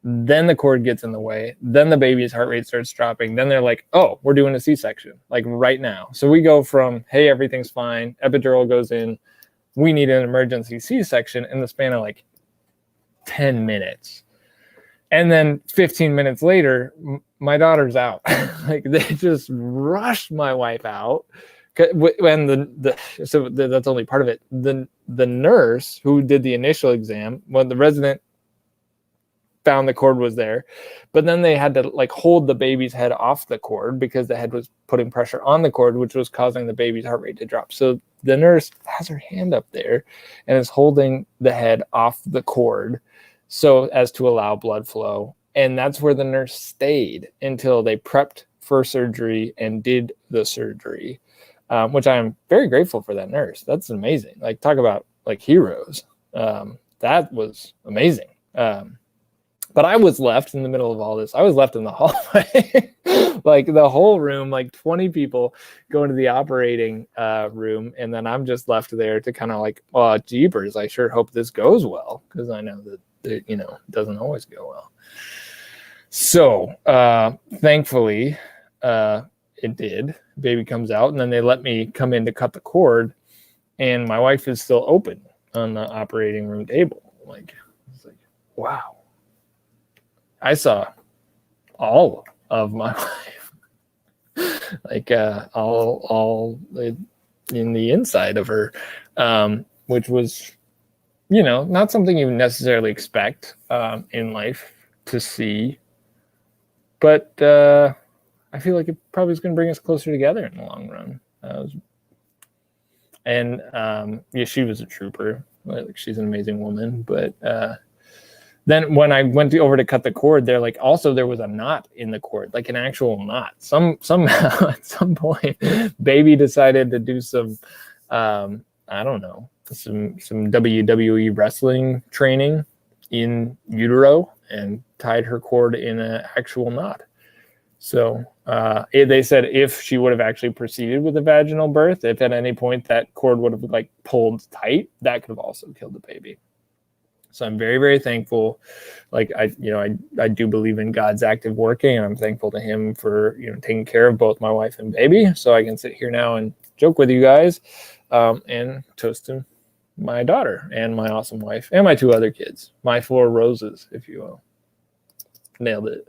Then the cord gets in the way. Then the baby's heart rate starts dropping. Then they're like, oh, we're doing a C-section, like right now. So we go from, hey, everything's fine. Epidural goes in. We need an emergency C-section in the span of like 10 minutes. And then 15 minutes later, my daughter's out. Like, they just rushed my wife out. And so that's only part of it. The nurse who did the initial exam, when the resident found the cord was there, but then they had to like hold the baby's head off the cord because the head was putting pressure on the cord, which was causing the baby's heart rate to drop. So the nurse has her hand up there and is holding the head off the cord so as to allow blood flow. And that's where the nurse stayed until they prepped for surgery and did the surgery, which I am very grateful for that nurse. That's amazing. Like, talk about like heroes. That was amazing. But I was left in the middle of all this. I was left in the hallway, like the whole room, like 20 people go into the operating room. And then I'm just left there to kind of like, oh, jeepers, I sure hope this goes well. Because I know that, it doesn't always go well. So thankfully, it did. Baby comes out, and then they let me come in to cut the cord. And my wife is still open on the operating room table. Like, it's like, wow. I saw all of my life, like all in the inside of her, which was, not something you necessarily expect in life to see. But I feel like it probably is going to bring us closer together in the long run. She was a trooper. Like, she's an amazing woman, but. Then when I went over to cut the cord, they're like, also there was a knot in the cord, like an actual knot. Somehow at some point, baby decided to do some, some WWE wrestling training in utero and tied her cord in an actual knot. So they said if she would have actually proceeded with a vaginal birth, if at any point that cord would have like pulled tight, that could have also killed the baby. So I'm very, very thankful. Like I do believe in God's active working, and I'm thankful to him for, taking care of both my wife and baby. So I can sit here now and joke with you guys, and toast to my daughter and my awesome wife and my 2 other kids, my 4 roses, if you will. Nailed it.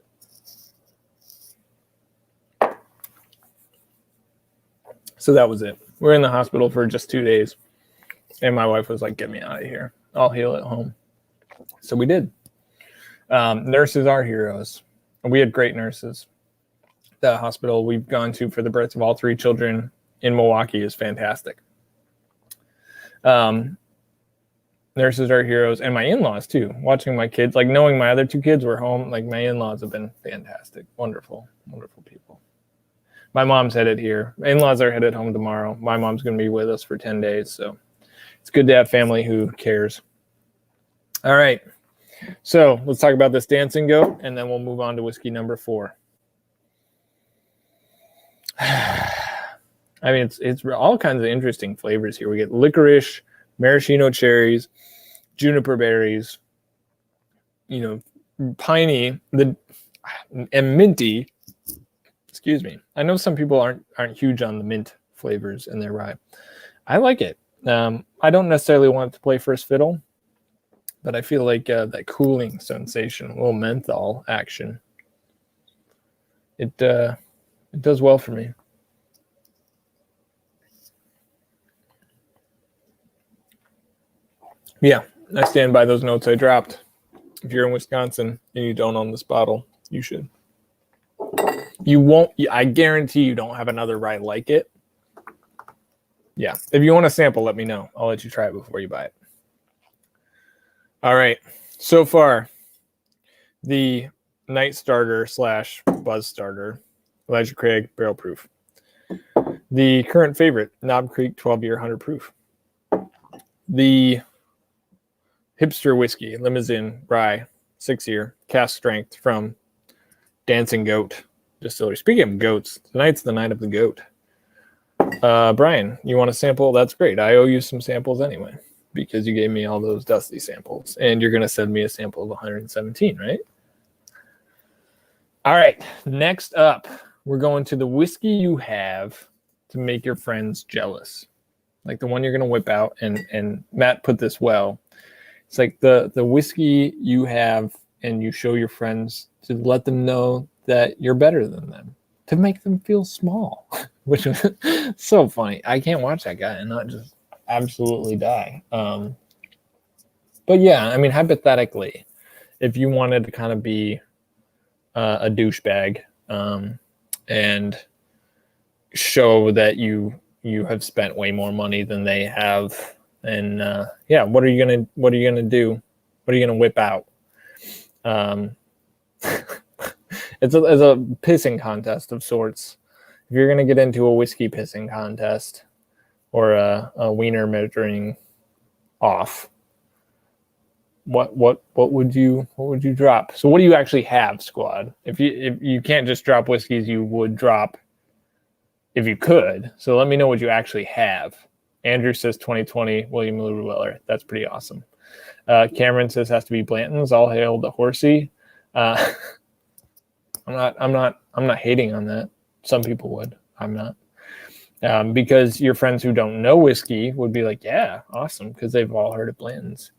So that was it. We're in the hospital for just 2 days. And my wife was like, get me out of here. I'll heal at home. So we did. Nurses are heroes. We had great nurses. The hospital we've gone to for the birth of all 3 children in Milwaukee is fantastic. Nurses are heroes. And my in-laws too. Watching my kids, like knowing my other 2 kids were home, like my in-laws have been fantastic. Wonderful, wonderful people. My mom's headed here. In-laws are headed home tomorrow. My mom's going to be with us for 10 days. So it's good to have family who cares. All right. So let's talk about this dancing goat, and then we'll move on to whiskey number 4. I mean, it's all kinds of interesting flavors here. We get licorice, maraschino cherries, juniper berries, piney, and minty. Excuse me. I know some people aren't huge on the mint flavors in their rye. I like it. I don't necessarily want it to play first fiddle, but I feel like that cooling sensation, a little menthol action, it does well for me. Yeah, I stand by those notes I dropped. If you're in Wisconsin and you don't own this bottle, you should. You won't. I guarantee you don't have another rye like it. Yeah, if you want a sample, let me know. I'll let you try it before you buy it. All right, so far, the night starter / buzz starter, Elijah Craig barrel proof. The current favorite, Knob Creek 12-year 100 proof. The hipster whiskey, Limousine rye, 6-year cask strength from Dancing Goat Distillery. Speaking of goats, tonight's the night of the goat. Brian, you want a sample? That's great. I owe you some samples anyway, because you gave me all those dusty samples, and you're going to send me a sample of 117, right? All right, next up, we're going to the whiskey you have to make your friends jealous. Like the one you're going to whip out, and Matt put this well. It's like the whiskey you have and you show your friends to let them know that you're better than them, to make them feel small, which is so funny. I can't watch that guy and not just absolutely die. But yeah, I mean, hypothetically, if you wanted to kind of be a douchebag and show that you have spent way more money than they have, and what are you gonna do? What are you gonna whip out? it's a pissing contest of sorts. If you're gonna get into a whiskey pissing contest or a wiener measuring off, what would you drop? So what do you actually have, squad? If you can't just drop whiskeys, you would drop if you could. So let me know what you actually have. Andrew says 2020 William Lee Weller. That's pretty awesome. Cameron says has to be Blanton's. All hail the horsey. I'm not hating on that. Some people would. I'm not. Because your friends who don't know whiskey would be like, yeah, awesome, because they've all heard of Blanton's.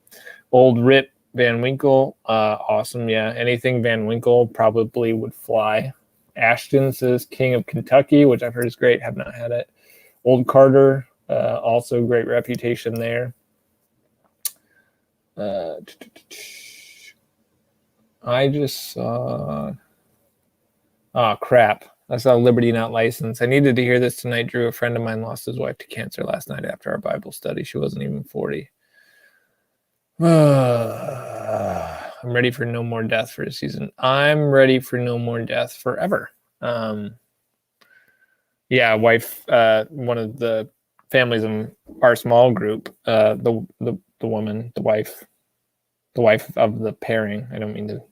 Old Rip Van Winkle, awesome, yeah. Anything Van Winkle probably would fly. Ashton says King of Kentucky, which I've heard is great. Have not had it. Old Carter, also great reputation there. I just saw... Oh, crap. I saw Liberty Not Licensed. I needed to hear this tonight, Drew. A friend of mine lost his wife to cancer last night after our Bible study. She wasn't even 40. I'm ready for no more death for a season. I'm ready for no more death forever. Yeah, wife, one of the families in our small group, the woman, the wife of the pairing. I don't mean the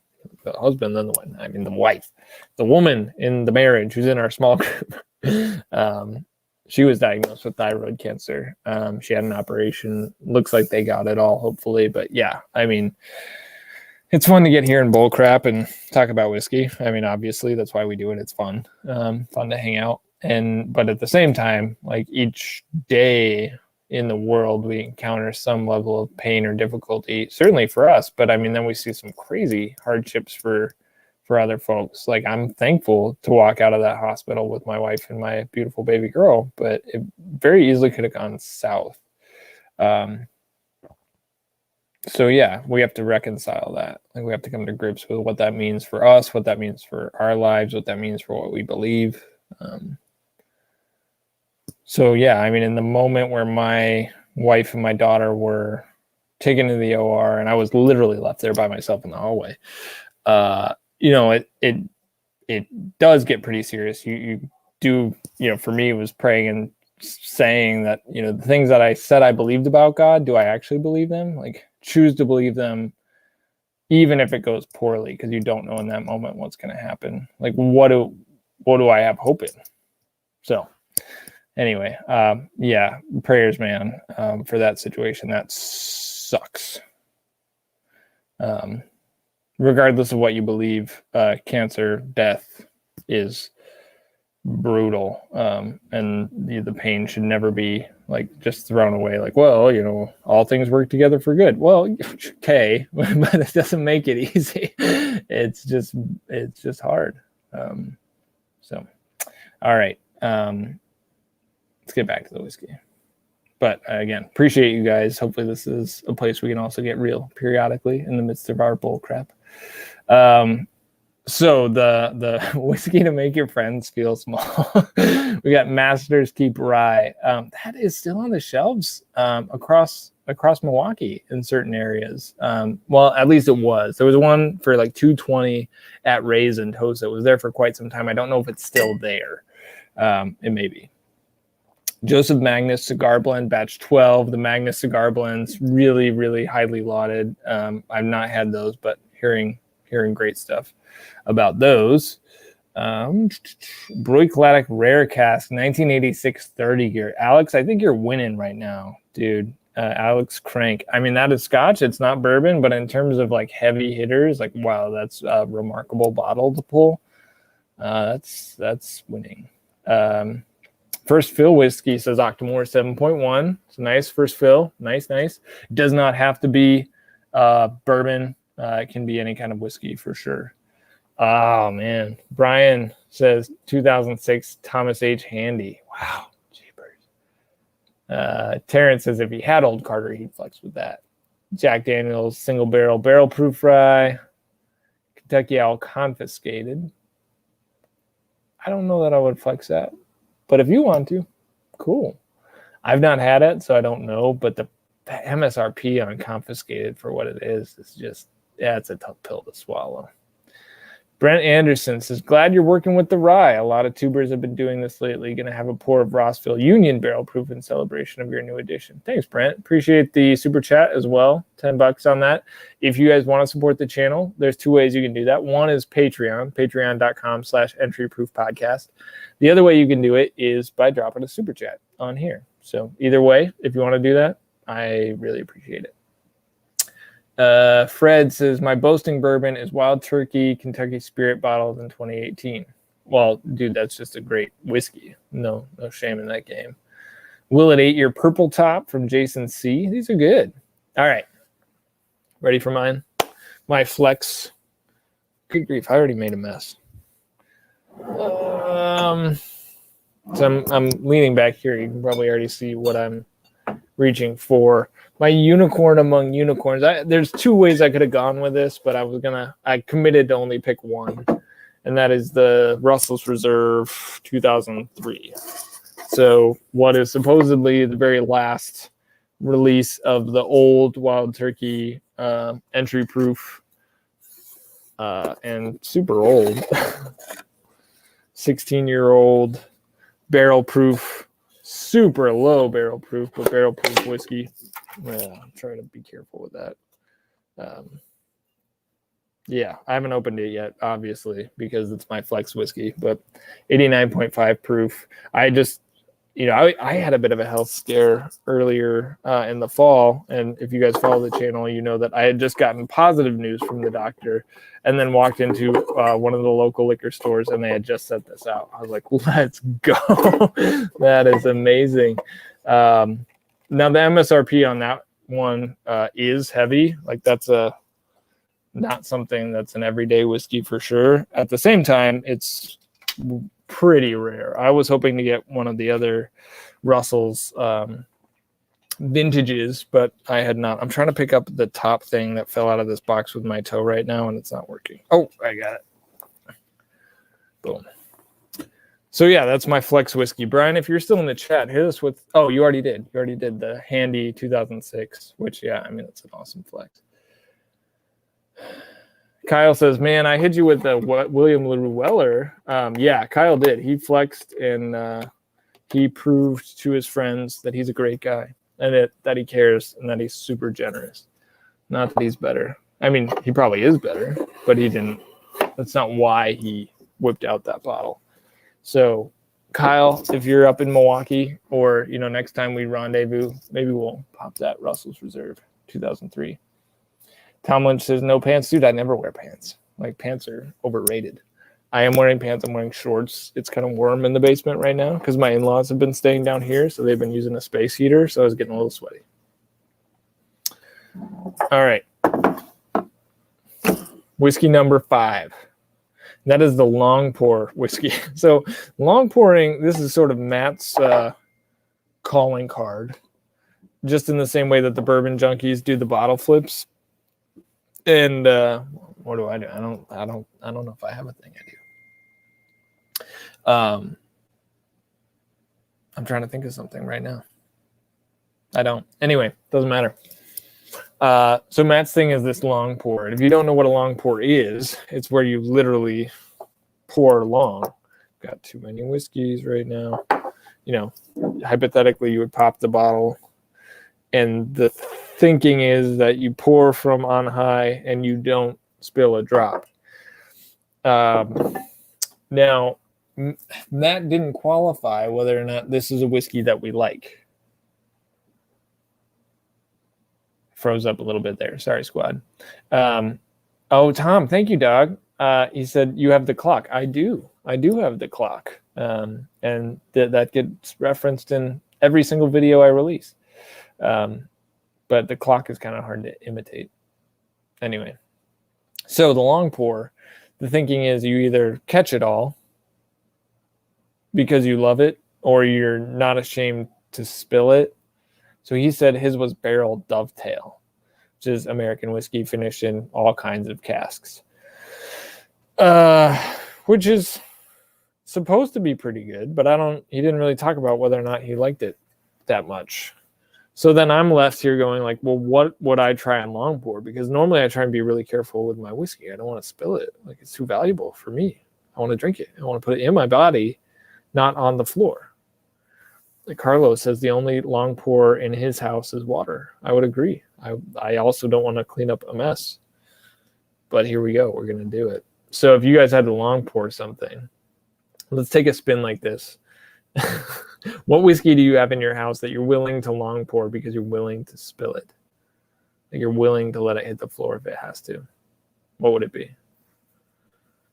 husband, then the one. I mean the wife, the woman in the marriage who's in our small group. She was diagnosed with thyroid cancer. She had an operation. Looks like they got it all, hopefully. But yeah, I mean, it's fun to get here in bull crap and talk about whiskey. I mean, obviously, that's why we do it. It's fun, fun to hang out. But at the same time, like each day in the world, we encounter some level of pain or difficulty, certainly for us. But I mean, then we see some crazy hardships for other folks. Like, I'm thankful to walk out of that hospital with my wife and my beautiful baby girl, but it very easily could have gone south. So yeah, we have to reconcile that. Like, we have to come to grips with what that means for us, what that means for our lives, what that means for what we believe. So yeah, I mean, in the moment where my wife and my daughter were taken to the OR and I was literally left there by myself in the hallway, you know, it does get pretty serious. You do, you know, for me, it was praying and saying that, you know, the things that I said I believed about God, do I actually believe them? Like, choose to believe them, even if it goes poorly, because you don't know in that moment what's going to happen. Like, what do I have hope in? So anyway, yeah, prayers, man, for that situation. That sucks. Regardless of what you believe, cancer, death is brutal. And the pain should never be like just thrown away. Like, well, you know, all things work together for good. Well, okay, but it doesn't make it easy. It's just hard. So, all right. Let's get back to the whiskey. But again, appreciate you guys. Hopefully this is a place we can also get real periodically in the midst of our bull crap. So the whiskey to make your friends feel small. We got Master's Keep Rye. That is still on the shelves across Milwaukee in certain areas. Well, at least it was. There was one for like $2.20 at Ray's and Toast. It was there for quite some time. I don't know if it's still there. It may be. Joseph Magnus Cigar Blend, batch 12. The Magnus Cigar Blends, really, really highly lauded. I've not had those, but hearing great stuff about those. Broiclatic Rare Cask, 1986 30 gear. Alex, I think you're winning right now, dude. Alex Crank. I mean, that is Scotch. It's not bourbon, but in terms of like heavy hitters, like, wow, that's a remarkable bottle to pull. That's winning. First fill whiskey, says Octomore 7.1. It's a nice first fill. Nice. Does not have to be bourbon. It can be any kind of whiskey for sure. Oh, man. Brian says 2006 Thomas H. Handy. Wow. Jeepers. Terrence says if he had Old Carter, he'd flex with that. Jack Daniels single barrel proof rye. Kentucky Owl Confiscated. I don't know that I would flex that. But if you want to, cool. I've not had it, so I don't know. But the MSRP on Confiscated for what it is just, yeah, it's a tough pill to swallow. Brent Anderson says, glad you're working with the rye. A lot of tubers have been doing this lately. Going to have a pour of Rossville Union barrel proof in celebration of your new edition. Thanks, Brent. Appreciate the super chat as well. $10 on that. If you guys want to support the channel, there's two ways you can do that. One is Patreon, patreon.com/entryproofpodcast. The other way you can do it is by dropping a super chat on here. So either way, if you want to do that, I really appreciate it. Fred says, my boasting bourbon is Wild Turkey Kentucky Spirit bottled in 2018. Well, dude, that's just a great whiskey. No shame in that game. Will it 8-year purple top from Jason C. These are good. All right. Ready for mine? My flex. Good grief. I already made a mess. So I'm leaning back here. You can probably already see what I'm reaching for. My unicorn among unicorns. There's two ways I could have gone with this, but I committed to only pick one, and that is the Russell's Reserve 2003. So what is supposedly the very last release of the old Wild Turkey entry proof and super old 16-year-old barrel proof, super low barrel proof, but barrel proof whiskey. Yeah, I'm trying to be careful with that. Yeah, I haven't opened it yet, obviously, because it's my flex whiskey, but 89.5 proof. I just, I had a bit of a health scare earlier in the fall. And if you guys follow the channel, you know that I had just gotten positive news from the doctor and then walked into one of the local liquor stores and they had just sent this out. I was like, let's go. That is amazing. Now the MSRP on that one is heavy. Like that's not something that's an everyday whiskey for sure. At the same time, it's pretty rare. I was hoping to get one of the other Russell's vintages, but I had not. I'm trying to pick up the top thing that fell out of this box with my toe right now, and it's not working. Oh, I got it. Boom. So yeah, that's my flex whiskey. Brian, if you're still in the chat, hit us with, oh, you already did. You already did the handy 2006, which, yeah, I mean, it's an awesome flex. Kyle says, man, I hit you with the William LaRue Weller. Yeah, Kyle did. He flexed and he proved to his friends that he's a great guy and that he cares and that he's super generous. Not that he's better. I mean, he probably is better, but he didn't. That's not why he whipped out that bottle. So, Kyle, if you're up in Milwaukee or, next time we rendezvous, maybe we'll pop that Russell's Reserve 2003. Tom Lynch says, no pants. Dude, I never wear pants. Like, pants are overrated. I am wearing pants. I'm wearing shorts. It's kind of warm in the basement right now because my in-laws have been staying down here, so they've been using a space heater, so I was getting a little sweaty. All right. Whiskey number 5. That is the long pour whiskey. So long pouring, this is sort of Matt's calling card, just in the same way that the bourbon junkies do the bottle flips. And what do? I don't know if I have a thing I do. I'm trying to think of something right now. I don't. Anyway, doesn't matter. So Matt's thing is this long pour. And if you don't know what a long pour is, it's where you literally pour long. Got too many whiskeys right now. Hypothetically, you would pop the bottle. And the thinking is that you pour from on high and you don't spill a drop. Now, Matt didn't qualify whether or not this is a whiskey that we like. Froze up a little bit there. Sorry, squad. Oh, Tom, thank you, dog. He said, you have the clock. I do have the clock. And that gets referenced in every single video I release. But the clock is kind of hard to imitate. Anyway, so the long pour, the thinking is you either catch it all because you love it or you're not ashamed to spill it. So he said his was barrel dovetail, which is American whiskey finished in all kinds of casks, which is supposed to be pretty good, but he didn't really talk about whether or not he liked it that much. So then I'm left here going like, well, what would I try on long pour? Because normally I try and be really careful with my whiskey. I don't want to spill it. Like, it's too valuable for me. I want to drink it. I want to put it in my body, not on the floor. Like Carlos says, the only long pour in his house is water. I would agree. I also don't want to clean up a mess. But here we go. We're going to do it. So if you guys had to long pour something, let's take a spin like this. What whiskey do you have in your house that you're willing to long pour because you're willing to spill it? Like, you're willing to let it hit the floor if it has to. What would it be?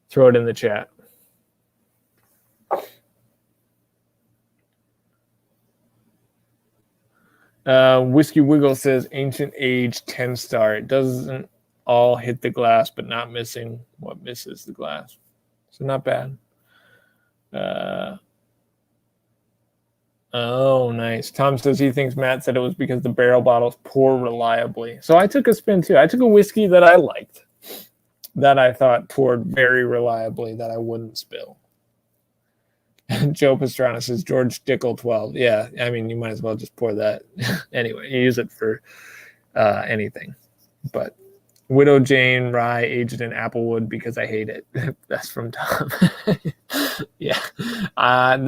Throw it in the chat. Whiskey Wiggle says Ancient Age 10-star. It doesn't all hit the glass, but not missing what misses the glass. So not bad. Oh, nice. Tom says he thinks Matt said it was because the barrel bottles pour reliably. So I took a spin too. I took a whiskey that I liked, that I thought poured very reliably, that I wouldn't spill. Joe Pastrana says George Dickel 12. Yeah, I mean, you might as well just pour that. Anyway, you use it for anything. But Widow Jane Rye aged in Applewood because I hate it. That's from Tom. Yeah.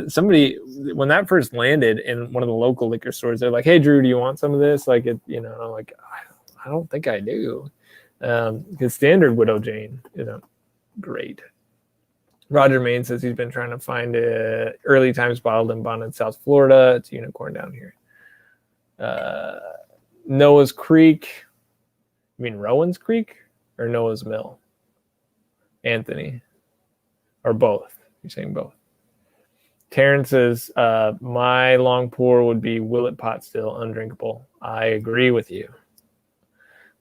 Somebody, when that first landed in one of the local liquor stores, they're like, hey, Drew, do you want some of this? Like, it, you know, and I'm like, I don't think I do. Because standard Widow Jane, you know, great. Roger Main says he's been trying to find early times bottled and bond in South Florida. It's Unicorn down here. Noah's Creek. You mean Rowan's Creek or Noah's Mill? Anthony. Or both. You're saying both. Terrence says, my long pour would be Willet Pot Still, undrinkable. I agree with you.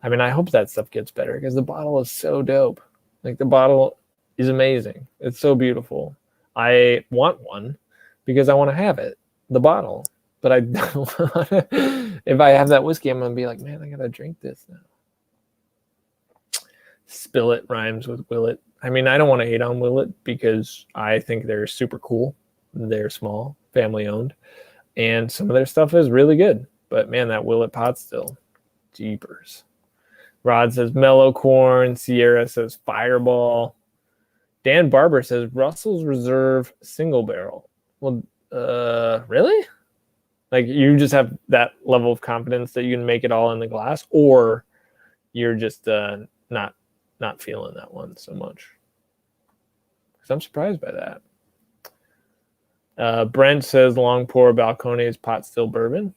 I mean, I hope that stuff gets better because the bottle is so dope. Like, the bottle is amazing. It's so beautiful. I want one because I want to have it, the bottle. But I don't want to. If I have that whiskey, I'm going to be like, man, I got to drink this now. Spill It rhymes with Willet. I mean, I don't want to hate on Willet because I think they're super cool. They're small, family owned, and some of their stuff is really good. But man, that Willet Pot Still, jeepers. Rod says Mellow Corn. Sierra says Fireball. Dan Barber says Russell's Reserve single barrel. Well, really? Like, you just have that level of confidence that you can make it all in the glass, or you're just not feeling that one so much? Because I'm surprised by that. Brent says long pour Balcones pot still bourbon.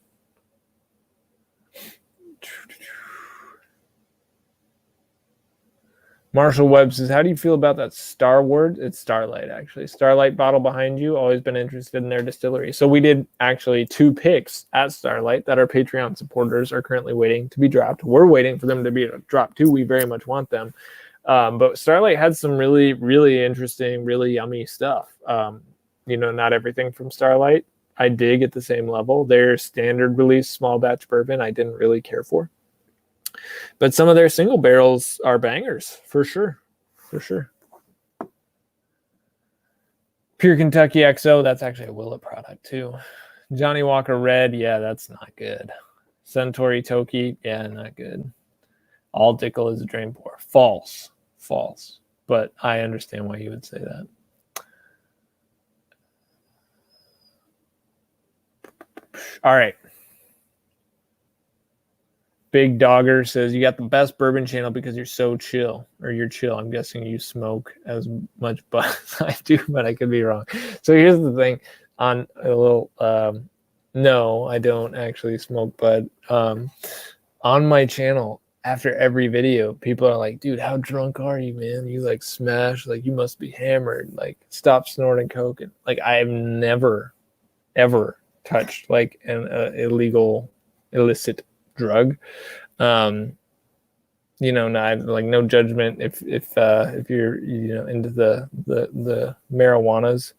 Marshall Webb says, how do you feel about that Starward? It's Starlight, actually. Starlight bottle behind you. Always been interested in their distillery. So we did actually 2 picks at Starlight that our Patreon supporters are currently waiting to be dropped. We're waiting for them to be dropped too. We very much want them. But Starlight had some really, really interesting, really yummy stuff. You know, not everything from Starlight I dig at the same level. Their standard release small batch bourbon I didn't really care for. But some of their single barrels are bangers, for sure. For sure. Pure Kentucky XO, that's actually a Willet product too. Johnny Walker Red, yeah, that's not good. Centauri Toki, yeah, not good. All Dickel is a drain pour. False. False. But I understand why you would say that. All right. Big Dogger says, you got the best bourbon channel because you're so chill. Or you're chill. I'm guessing you smoke as much bud as I do, but I could be wrong. So here's the thing. On a little, no, I don't actually smoke bud. On my channel, after every video, people are like, dude, how drunk are you, man? You like smash, like you must be hammered. Like, stop snorting coke. And like, I've never, ever touched like an illicit drug. You know, not like no judgment if you're, you know, into the marijuanas.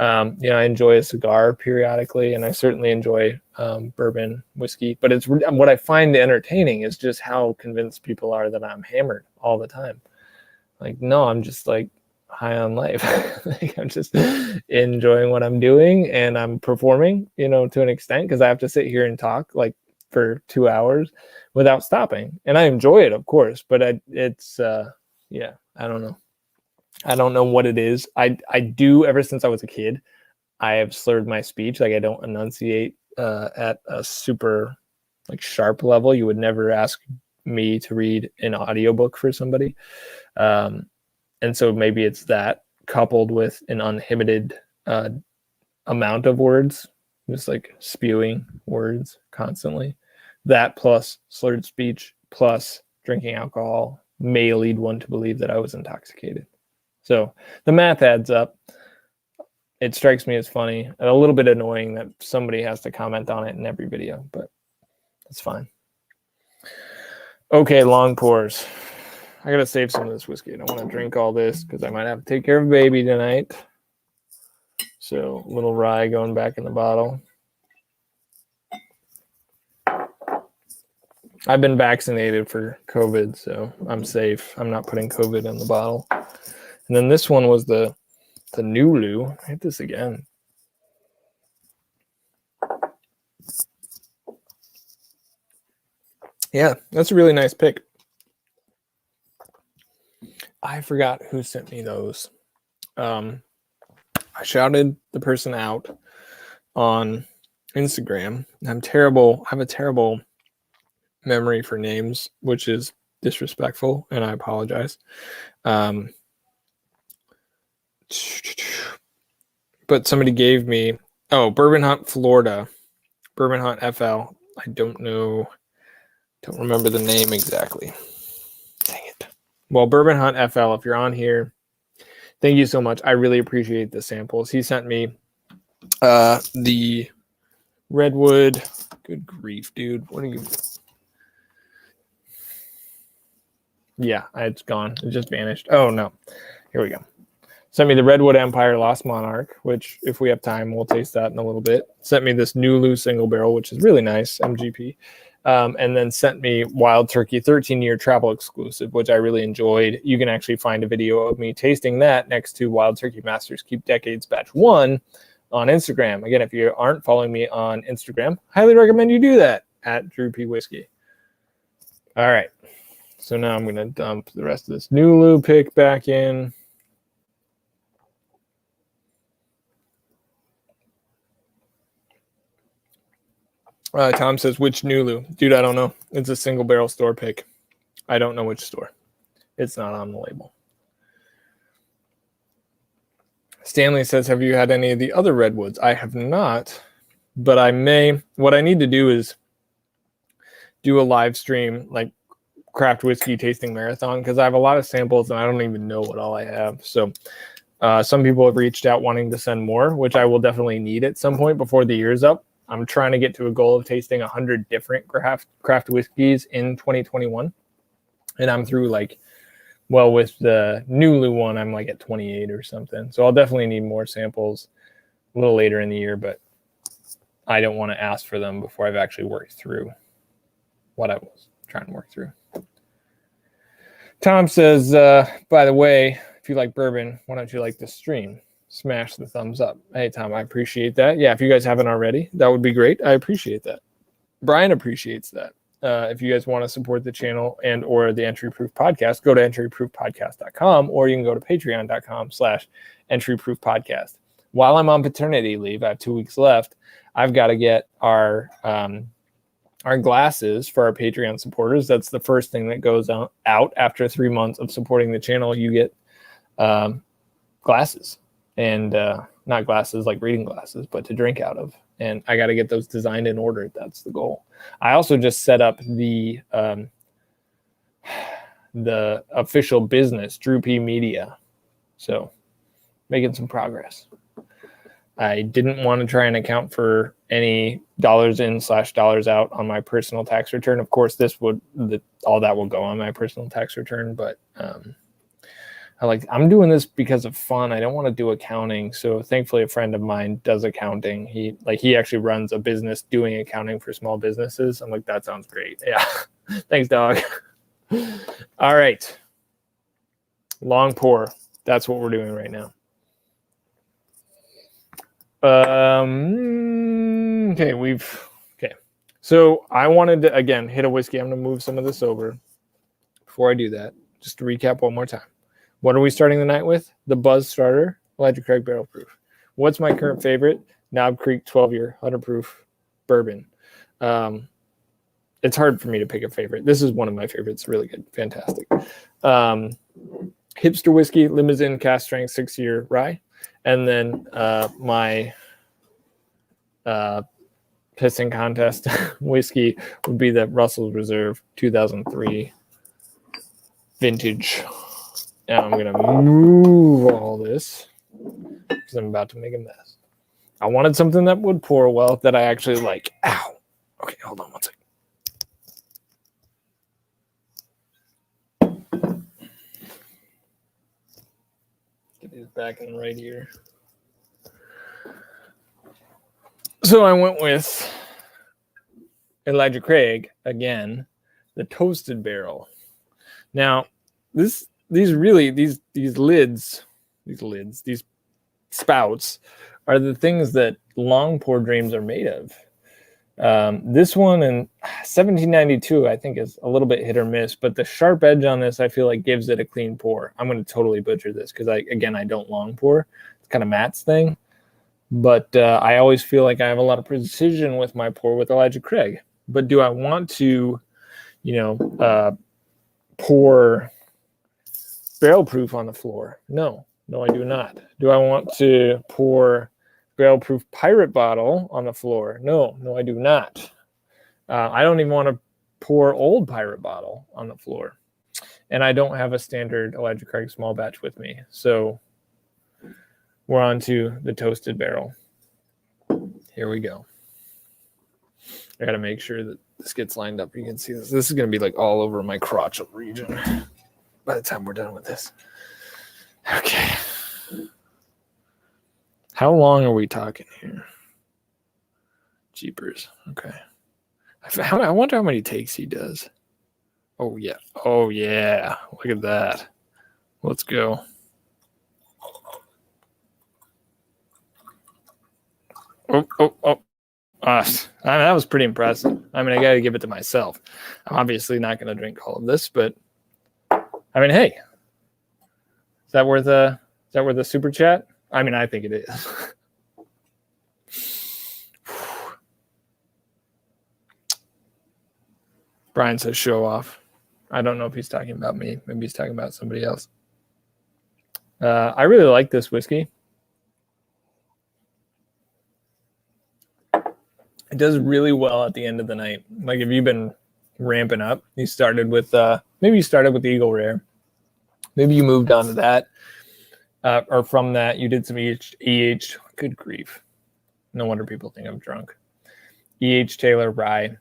You know, I enjoy a cigar periodically, and I certainly enjoy bourbon whiskey. But it's what I find entertaining is just how convinced people are that I'm hammered all the time. Like, no, I'm just like high on life. Like, I'm just enjoying what I'm doing, and I'm performing, you know, to an extent, because I have to sit here and talk. Like, for 2 hours without stopping. And I enjoy it, of course, but it's yeah, I don't know. I don't know what it is. I do, ever since I was a kid, I have slurred my speech. Like I don't enunciate at a super like sharp level. You would never ask me to read an audiobook for somebody. And so maybe it's that coupled with an unlimited amount of words, just like spewing words constantly. That plus slurred speech plus drinking alcohol may lead one to believe that I was intoxicated. So the math adds up. It strikes me as funny and a little bit annoying that somebody has to comment on it in every video, but that's fine. Okay, long pours. I gotta save some of this whiskey. I don't want to drink all this because I might have to take care of a baby tonight. So a little rye going back in the bottle. I've been vaccinated for COVID, so I'm safe. I'm not putting COVID in the bottle. And then this one was the Nulu. Hit this again. Yeah, that's a really nice pick. I forgot who sent me those. I shouted the person out on Instagram. I'm terrible. I have a terrible memory for names, which is disrespectful, and I apologize. But somebody gave me, Bourbon Hunt, Florida. Bourbon Hunt FL. I don't remember the name exactly. Dang it. Well, Bourbon Hunt FL, if you're on here, thank you so much. I really appreciate the samples. He sent me the Redwood. Good grief, dude. What are you? Yeah, it's gone. It just vanished. Oh, no. Here we go. Sent me the Redwood Empire Lost Monarch, which if we have time, we'll taste that in a little bit. Sent me this Nulu single barrel, which is really nice, MGP. And then sent me Wild Turkey 13-year travel exclusive, which I really enjoyed. You can actually find a video of me tasting that next to Wild Turkey Masters Keep Decades Batch 1 on Instagram. Again, if you aren't following me on Instagram, highly recommend you do that at Drew P. Whiskey. All right. So now I'm going to dump the rest of this Nulu pick back in. Tom says, which Nulu? Dude, I don't know. It's a single barrel store pick. I don't know which store. It's not on the label. Stanley says, have you had any of the other Redwoods? I have not, but I may. What I need to do is do a live stream, like craft whiskey tasting marathon, because I have a lot of samples and I don't even know what all I have. So some people have reached out wanting to send more, which I will definitely need at some point before the year's up. I'm trying to get to a goal of tasting 100 different craft whiskeys in 2021. And I'm through with the Nulu one, I'm like at 28 or something. So I'll definitely need more samples a little later in the year, but I don't want to ask for them before I've actually worked through what I was trying to work through. Tom says, by the way, if you like bourbon, why don't you like this stream? Smash the thumbs up. Hey, Tom, I appreciate that. Yeah, if you guys haven't already, that would be great. I appreciate that. Brian appreciates that. If you guys want to support the channel and or the Entry Proof Podcast, go to entryproofpodcast.com, or you can go to patreon.com/entryproofpodcast. While I'm on paternity leave, I have 2 weeks left. I've got to get our glasses for our Patreon supporters. That's the first thing that goes out after 3 months of supporting the channel. You get glasses. And not glasses like reading glasses, but to drink out of. And I got to get those designed and ordered. That's the goal. I also just set up the official business, Drew P Media. So making some progress. I didn't want to try and account for any dollars in / dollars out on my personal tax return. Of course, all that will go on my personal tax return, but I'm doing this because of fun. I don't want to do accounting. So thankfully a friend of mine does accounting. He actually runs a business doing accounting for small businesses. I'm like, that sounds great. Yeah. Thanks, dog. All right. Long pour. That's what we're doing right now. Okay. So I wanted to, again, hit a whiskey. I'm going to move some of this over. Before I do that, just to recap one more time. What are we starting the night with? The Buzz Starter, Elijah Craig Barrel Proof. What's my current favorite? Knob Creek 12-year 100 proof bourbon. It's hard for me to pick a favorite. This is one of my favorites. Really good. Fantastic. Hipster Whiskey, Limousine Cast Strength 6-year rye. And then my pissing contest whiskey would be the Russell's Reserve 2003 vintage. Now I'm going to move all this because I'm about to make a mess. I wanted something that would pour well, that I actually like. Ow. Okay, hold on one second. Get these back in right here. So I went with Elijah Craig again, the toasted barrel. Now, these spouts are the things that long pour dreams are made of. This one in 1792, I think, is a little bit hit or miss, but the sharp edge on this, I feel like, gives it a clean pour. I'm going to totally butcher this because I don't long pour. It's kind of Matt's thing, but I always feel like I have a lot of precision with my pour with Elijah Craig. But do I want to, pour barrel proof on the floor? No, I do not. Do I want to pour barrel proof pirate bottle on the floor? No, I do not. I don't even want to pour old pirate bottle on the floor. And I don't have a standard Elijah Craig small batch with me. So we're on to the toasted barrel. Here we go. I got to make sure that this gets lined up. You can see this. This is going to be like all over my crotchal region by the time we're done with this. Okay. How long are we talking here? Jeepers. Okay. I wonder how many takes he does. Oh, yeah. Look at that. Let's go. Oh. That was pretty impressive. I mean, I got to give it to myself. I'm obviously not going to drink all of this, but I mean, hey, is that worth a super chat? I mean, I think it is. Brian says show off. I don't know if he's talking about me. Maybe he's talking about somebody else. I really like this whiskey. It does really well at the end of the night. Like if you've been ramping up, you started with the Eagle Rare. Maybe you moved on to that. Or from that, you did some E.H. Good grief. No wonder people think I'm drunk. E.H. Taylor Rye.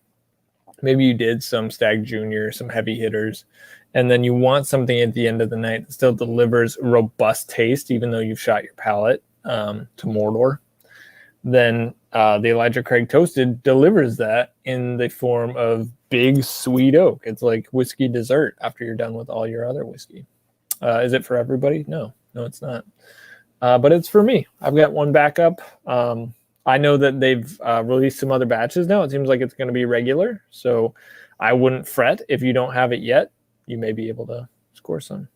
Maybe you did some Stag Junior, some heavy hitters. And then you want something at the end of the night that still delivers robust taste, even though you've shot your palate to Mordor. Then the Elijah Craig Toasted delivers that in the form of big sweet oak. It's like whiskey dessert after you're done with all your other whiskey. Is it for everybody? No, it's not. But it's for me. I've got one backup. I know that they've released some other batches now. It seems like it's going to be regular. So I wouldn't fret if you don't have it yet. You may be able to score some.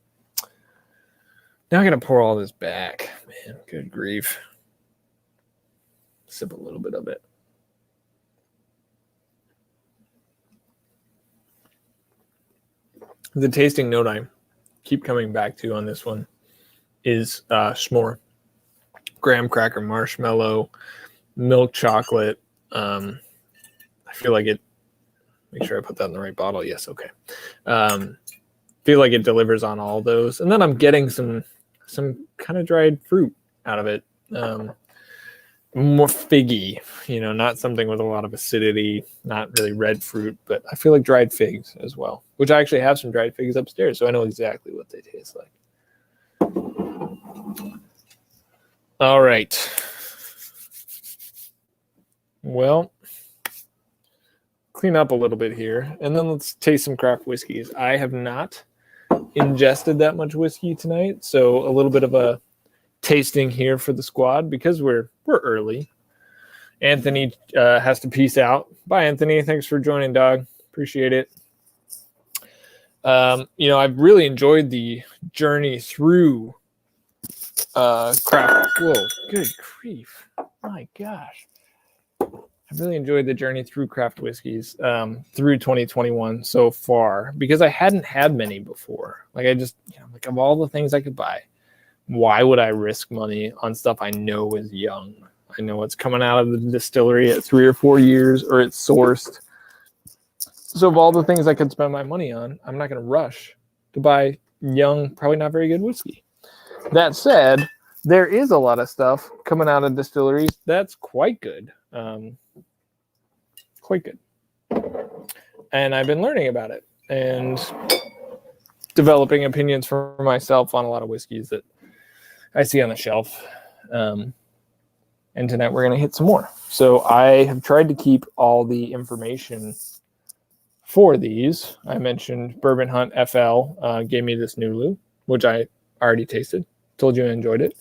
Now I'm going to pour all this back. Man, good grief. Sip a little bit of it. The tasting note I keep coming back to on this one is s'more. Graham cracker marshmallow, milk chocolate. I feel like it, make sure I put that in the right bottle. Yes, okay. Feel like it delivers on all those. And then I'm getting some kind of dried fruit out of it. More figgy, not something with a lot of acidity, not really red fruit, but I feel like dried figs as well, which I actually have some dried figs upstairs, so I know exactly what they taste like. All right. Well, clean up a little bit here, and then let's taste some craft whiskeys. I have not ingested that much whiskey tonight, so a little bit of a tasting here for the squad because we're early Anthony has to peace out. Bye, Anthony. Thanks for joining, dog. Appreciate it. I've really enjoyed the journey through craft. Whoa, good grief. My gosh. I've really enjoyed the journey through craft whiskeys through 2021 so far because I hadn't had many before. Like I just, like of all the things I could buy, why would I risk money on stuff I know is young? I know it's coming out of the distillery at 3 or 4 years or it's sourced. So of all the things I could spend my money on, I'm not going to rush to buy young, probably not very good whiskey. That said, there is a lot of stuff coming out of distilleries that's quite good. Quite good. And I've been learning about it and developing opinions for myself on a lot of whiskeys that I see on the shelf. And tonight we're going to hit some more. So I have tried to keep all the information for these. I mentioned Bourbon Hunt FL gave me this Nulu, which I already tasted. Told you I enjoyed it.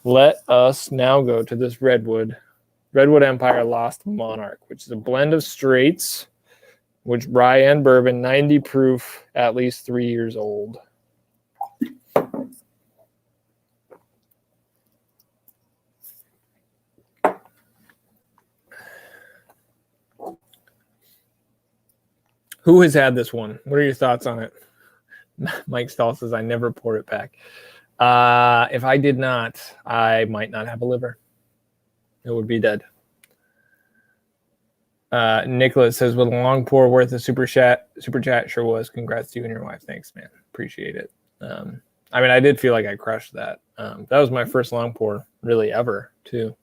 Let us now go to this Redwood Empire Lost Monarch, which is a blend of straights, which rye and bourbon, 90 proof, at least 3 years old. Who has had this one? What are your thoughts on it? Mike Stahl says, I never pour it back. If I did not, I might not have a liver. It would be dead. Nicholas says, with a long pour worth of super chat sure was. Congrats to you and your wife. Thanks, man. Appreciate it. I did feel like I crushed that. That was my first long pour really ever too.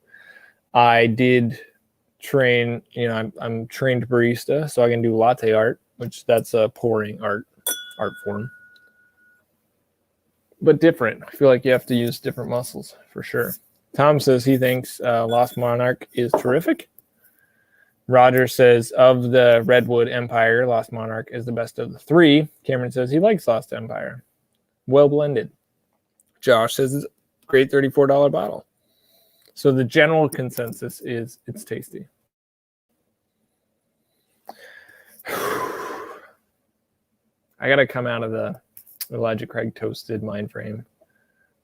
I did train, I'm trained barista, so I can do latte art, which that's a pouring art form. But different. I feel like you have to use different muscles for sure. Tom says he thinks Lost Monarch is terrific. Roger says of the Redwood Empire, Lost Monarch is the best of the three. Cameron says he likes Lost Empire. Well blended. Josh says it's a great $34 bottle. So the general consensus is it's tasty. I got to come out of the Elijah Craig toasted mind frame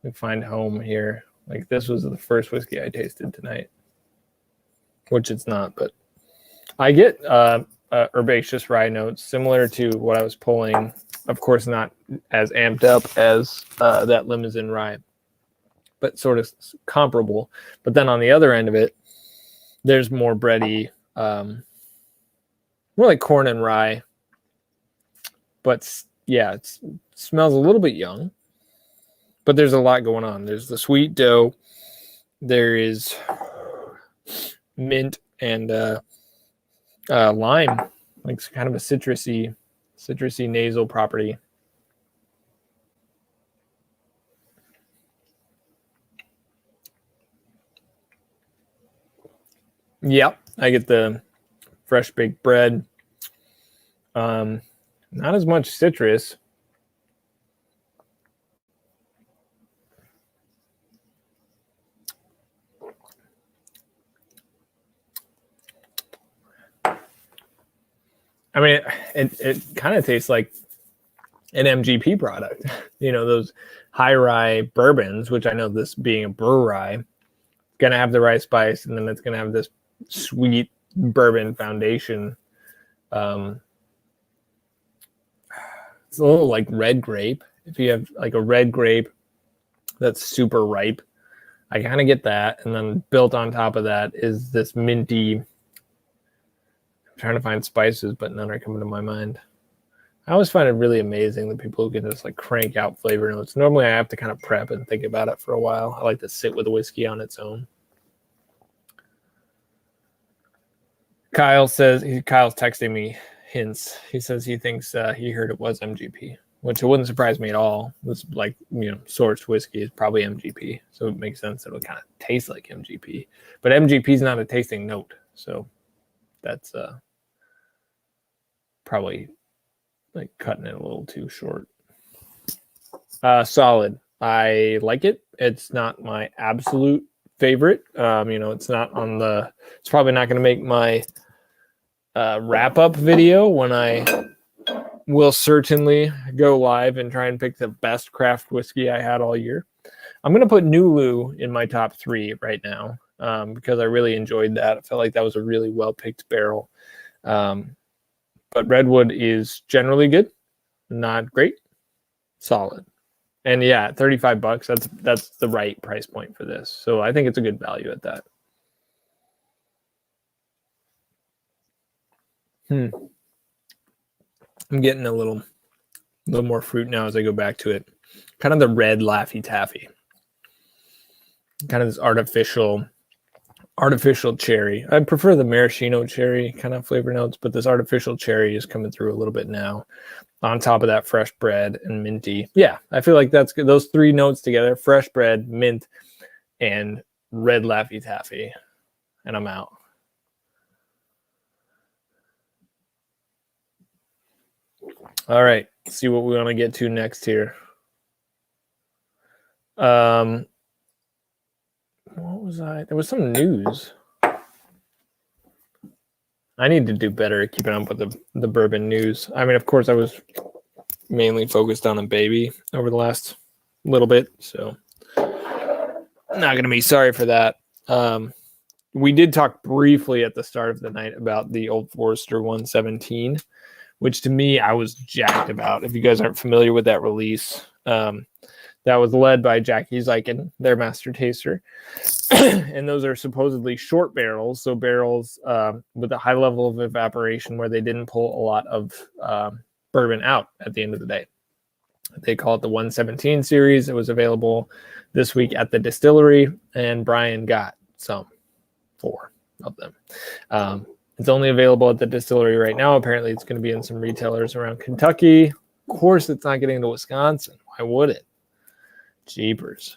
and find home here. Like this was the first whiskey I tasted tonight, which it's not, but I get herbaceous rye notes similar to what I was pulling. Of course, not as amped up as that Limousin rye, but sort of comparable. But then on the other end of it, there's more bready, more like corn and rye. But yeah, it smells a little bit young, but there's a lot going on. There's the sweet dough. There is mint and lime, like kind of a citrusy nasal property. Yep, I get the fresh baked bread. Not as much citrus. I mean, it kind of tastes like an MGP product. Those high rye bourbons, which I know this being a brew rye, going to have the rye spice, and then it's going to have this sweet bourbon foundation. It's a little like red grape. If you have like a red grape that's super ripe, I kind of get that. And then built on top of that is this minty. I'm trying to find spices, but none are coming to my mind. I always find it really amazing that people who can just like crank out flavor notes. Normally I have to kind of prep and think about it for a while. I like to sit with the whiskey on its own. Kyle's texting me hints. He says he thinks he heard it was MGP, which it wouldn't surprise me at all. This sourced whiskey is probably MGP, so it makes sense that it'll kind of taste like MGP. But MGP is not a tasting note, so that's probably like cutting it a little too short. Solid. I like it. It's not my absolute favorite. It's not on it's probably not going to make my wrap up video when I will certainly go live and try and pick the best craft whiskey I had all year. I'm going to put Nulu in my top 3 right now because I really enjoyed that. I felt like that was a really well-picked barrel. But Redwood is generally good, not great, solid. And yeah, $35, that's the right price point for this. So I think it's a good value at that. I'm getting a little more fruit now as I go back to it. Kind of the red Laffy Taffy. Kind of this artificial cherry. I prefer the maraschino cherry kind of flavor notes, but this artificial cherry is coming through a little bit now. On top of that, fresh bread and minty. Yeah, I feel like that's good. Those 3 notes together: fresh bread, mint, and red Laffy Taffy. And I'm out. All right, let's see what we want to get to next here. What was I? There was some news. I need to do better at keeping up with the bourbon news. I mean, of course, I was mainly focused on a baby over the last little bit, so not going to be sorry for that. We did talk briefly at the start of the night about the Old Forester 117, which to me, I was jacked about. If you guys aren't familiar with that release, that was led by Jackie Zeiken, their master taster. And those are supposedly short barrels, so barrels with a high level of evaporation where they didn't pull a lot of bourbon out at the end of the day. They call it the 117 series. It was available this week at the distillery, and Brian got 4 of them. It's only available at the distillery right now. Apparently, it's going to be in some retailers around Kentucky. Of course, it's not getting into Wisconsin. Why would it? Jeepers.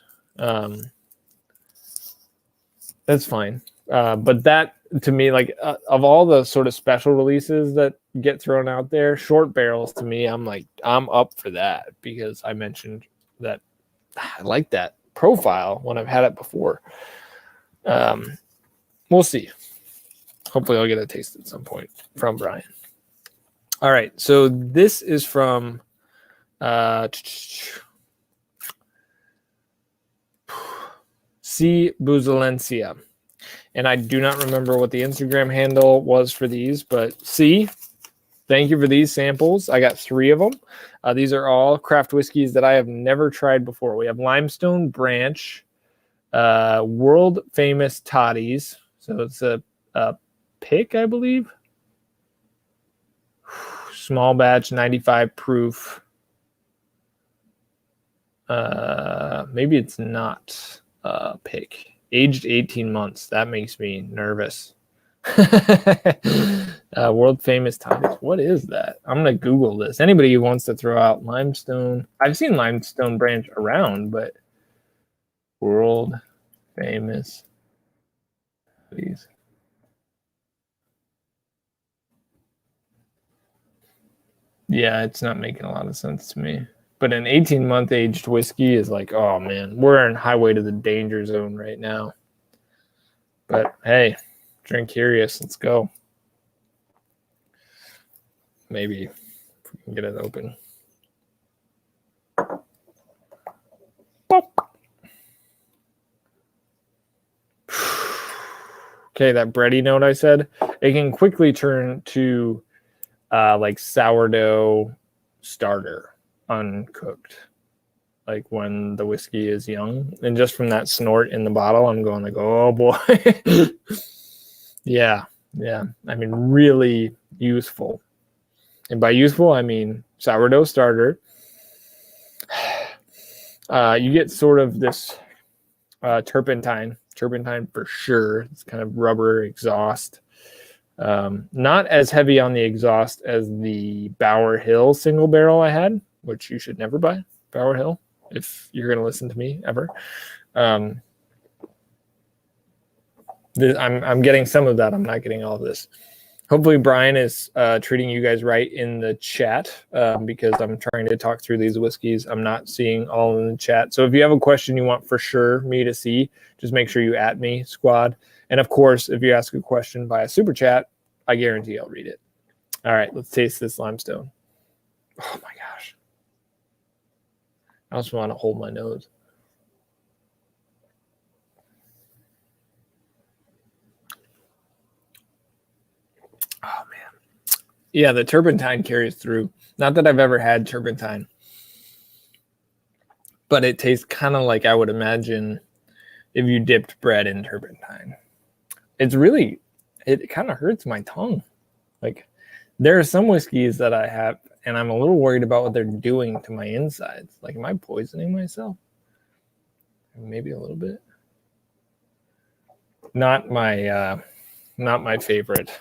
That's fine. But that, to me, like of all the sort of special releases that get thrown out there, short barrels, to me, I'm up for that because I mentioned that I like that profile when I've had it before. We'll see. Hopefully I'll get a taste at some point from Brian. All right. So this is from C. Buzalencia. And I do not remember what the Instagram handle was for these, but C, thank you for these samples. I got 3 of them. These are all craft whiskeys that I have never tried before. We have Limestone Branch, world famous toddies. So it's a pick, I believe. Small batch, 95 proof. Maybe it's not pick. Aged 18 months. That makes me nervous. World famous toddies. What is that? I'm going to Google this. Anybody who wants to throw out Limestone. I've seen Limestone Branch around, but world famous toddies. Yeah, it's not making a lot of sense to me. But an 18-month aged whiskey is like, oh man, we're in highway to the danger zone right now. But hey, drink curious. Let's go. Maybe if we can get it open. Pop. Okay, that bready note I said, it can quickly turn to like sourdough starter. Uncooked, like when the whiskey is young, and just from that snort in the bottle, I'm going like, oh boy. yeah I mean, really useful, and by useful I mean sourdough starter. You get sort of this turpentine for sure. It's kind of rubber exhaust. Not as heavy on the exhaust as the Bower Hill single barrel I had, which you should never buy, Bower Hill, if you're going to listen to me ever. I'm getting some of that. I'm not getting all of this. Hopefully Brian is treating you guys right in the chat because I'm trying to talk through these whiskeys. I'm not seeing all in the chat. So if you have a question you want for sure me to see, just make sure you @ me, squad. And of course, if you ask a question via super chat, I guarantee I'll read it. All right, let's taste this limestone. Oh my gosh. I also want to hold my nose. Oh man. Yeah, the turpentine carries through. Not that I've ever had turpentine, but it tastes kind of like I would imagine if you dipped bread in turpentine. It's really, it kind of hurts my tongue. Like there are some whiskeys that I have, and I'm a little worried about what they're doing to my insides. Like, am I poisoning myself? Maybe a little bit. Not my favorite.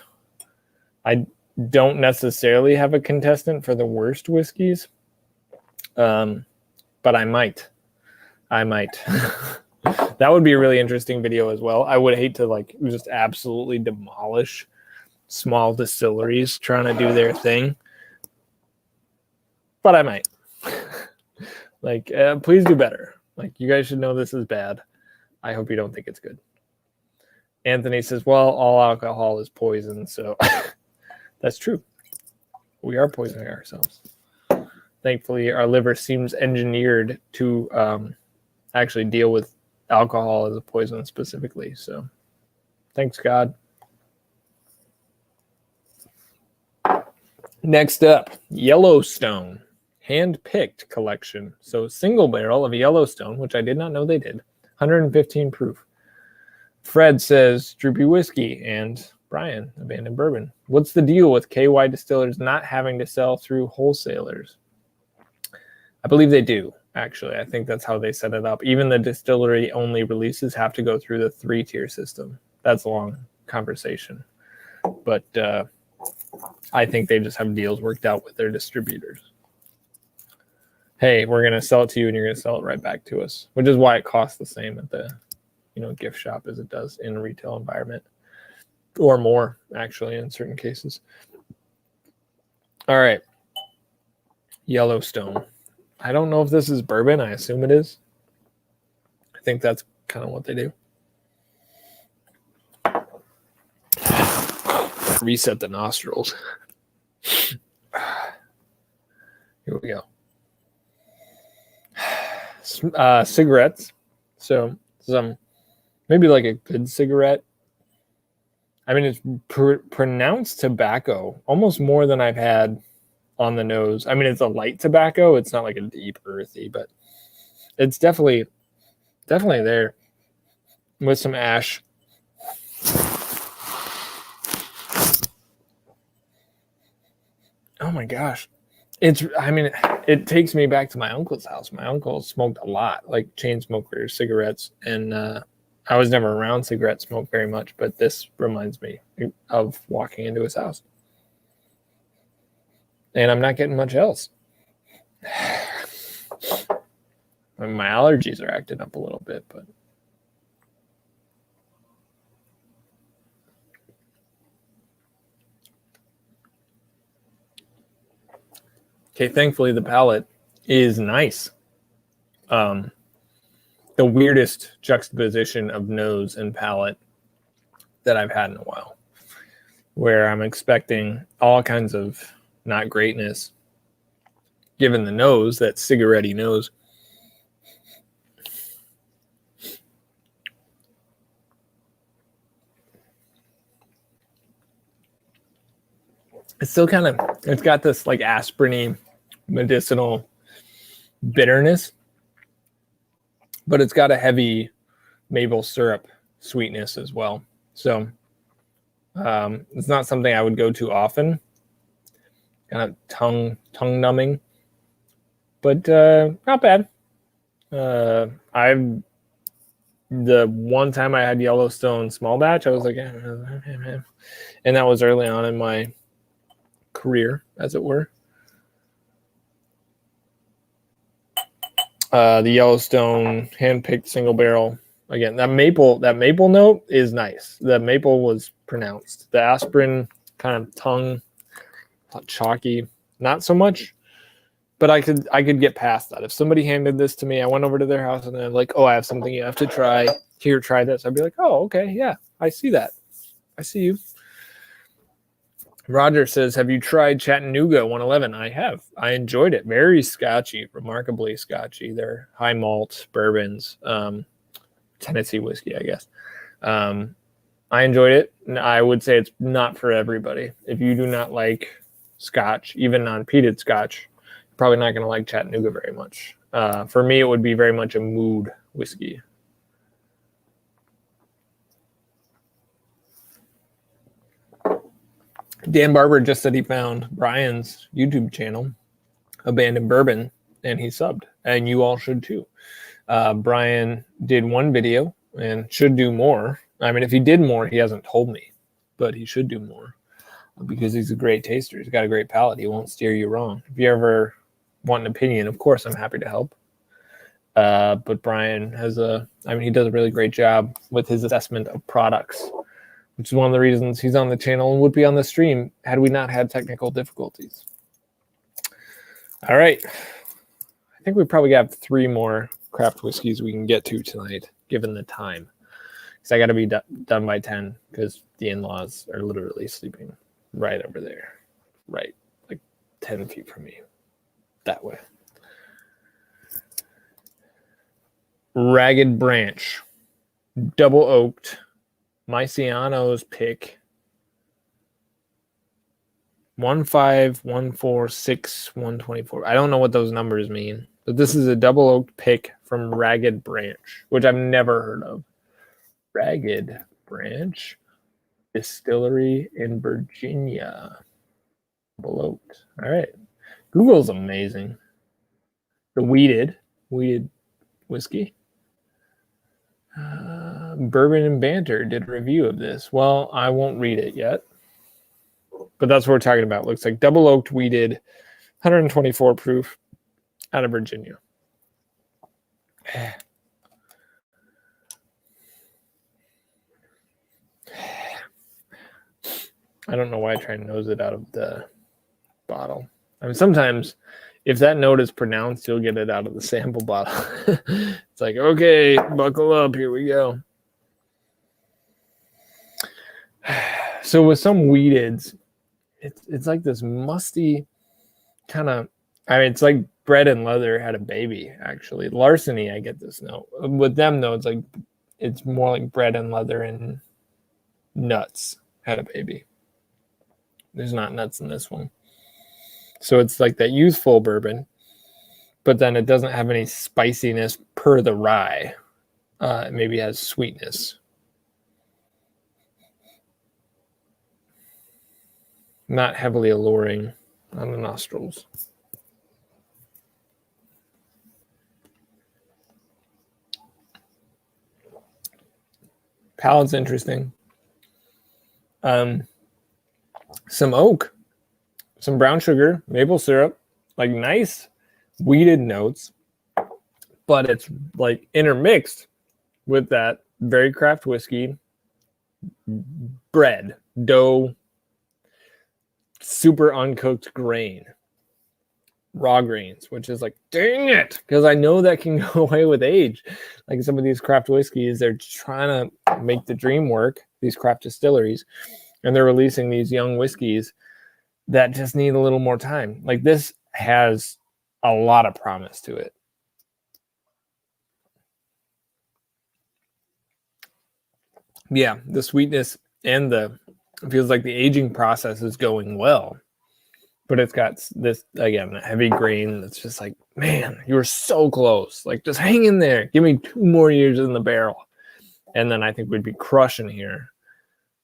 I don't necessarily have a contestant for the worst whiskeys, but I might. That would be a really interesting video as well. I would hate to like just absolutely demolish small distilleries trying to do their thing, but I might. Like, please do better. Like, you guys should know this is bad. I hope you don't think it's good. Anthony says, well, all alcohol is poison, so that's true. We are poisoning ourselves. Thankfully, our liver seems engineered to actually deal with alcohol as a poison specifically. So thanks, God. Next up, Yellowstone hand-picked collection. So single barrel of Yellowstone, which I did not know they did. 115 proof. Fred says Droopy Whiskey, and Brian, Abandoned Bourbon. What's the deal with KY distillers not having to sell through wholesalers? I believe they do, actually. I think that's how they set it up. Even the distillery-only releases have to go through the 3-tier system. That's a long conversation. But I think they just have deals worked out with their distributors. Hey, we're going to sell it to you, and you're going to sell it right back to us, which is why it costs the same at the gift shop as it does in a retail environment, or more, actually, in certain cases. All right. Yellowstone. I don't know if this is bourbon. I assume it is. I think that's kind of what they do. Reset the nostrils. Here we go. Cigarettes. So some, maybe like a good cigarette. I mean, it's pronounced tobacco, almost more than I've had on the nose. I mean, it's a light tobacco. It's not like a deep earthy, but it's definitely there with some ash. Oh my gosh. It takes me back to my uncle's house. My uncle smoked a lot, like chain smokers, cigarettes, and I was never around cigarette smoke very much, but this reminds me of walking into his house. And I'm not getting much else. I mean, my allergies are acting up a little bit, but okay, thankfully the palate is nice. The weirdest juxtaposition of nose and palate that I've had in a while, where I'm expecting all kinds of not greatness, given the nose, that cigarette-y nose. It's still kind of, it's got this like aspirin-y medicinal bitterness, but it's got a heavy maple syrup sweetness as well. So it's not something I would go to often. Kind of tongue numbing, but not bad. The one time I had Yellowstone small batch, I was like, and that was early on in my career, as it were. The Yellowstone hand-picked single barrel. Again, that maple note is nice. The maple was pronounced. The aspirin kind of tongue, chalky, not so much. But I could get past that. If somebody handed this to me, I went over to their house and they're like, "Oh, I have something you have to try. Here, try this." I'd be like, "Oh, okay, yeah, I see that. I see you." Roger says, "Have you tried Chattanooga 111?" I have. I enjoyed it. Very scotchy, remarkably scotchy. They're high malt bourbons, Tennessee whiskey, I guess. I enjoyed it. I would say it's not for everybody. If you do not like Scotch, even non-peated Scotch, probably not going to like Chattanooga very much. For me, it would be very much a mood whiskey. Dan Barber just said he found Brian's YouTube channel, Abandoned Bourbon, and he subbed. And you all should too. Brian did one video and should do more. I mean, if he did more, he hasn't told me, but he should do more because he's a great taster. He's got a great palate. He won't steer you wrong. If you ever want an opinion, of course, I'm happy to help. But Brian he does a really great job with his assessment of products, which is one of the reasons he's on the channel and would be on the stream had we not had technical difficulties. All right. I think we probably got 3 more craft whiskeys we can get to tonight, given the time. Because I got to be done by 10 because the in-laws are literally sleeping right over there. Right. Like 10 feet from me. That way. Ragged Branch. Double oaked. Myciano's pick. 15146 124. I don't know what those numbers mean, but this is a double oaked pick from Ragged Branch, which I've never heard of. Ragged Branch Distillery in Virginia. Double oaked. All right. Google's amazing. The weeded whiskey. Bourbon and Banter did a review of this. Well, I won't read it yet, but that's what we're talking about. Looks like double oaked weeded, 124 proof, out of Virginia. I don't know why I try and nose it out of the bottle. I mean, sometimes if that note is pronounced, you'll get it out of the sample bottle. It's like, okay, buckle up, here we go. So with some weededs, it's like this musty kind of, I mean, it's like bread and leather had a baby, actually. Larceny, I get this note. With them, though, it's more like bread and leather and nuts had a baby. There's not nuts in this one. So it's like that youthful bourbon, but then it doesn't have any spiciness per the rye. It maybe has sweetness. Not heavily alluring on the nostrils. Palate's interesting. Some oak, some brown sugar, maple syrup, like nice weeded notes, but it's like intermixed with that very craft whiskey, bread, dough, super uncooked grain, raw grains, which is like, dang it, because I know that can go away with age. Like some of these craft whiskeys, they're trying to make the dream work, these craft distilleries, and they're releasing these young whiskeys that just need a little more time. Like this has a lot of promise to it. Yeah, the sweetness and it feels like the aging process is going well, but it's got this, again, heavy grain that's just like, man, you were so close. Like just hang in there. Give me 2 more years in the barrel. And then I think we'd be crushing here.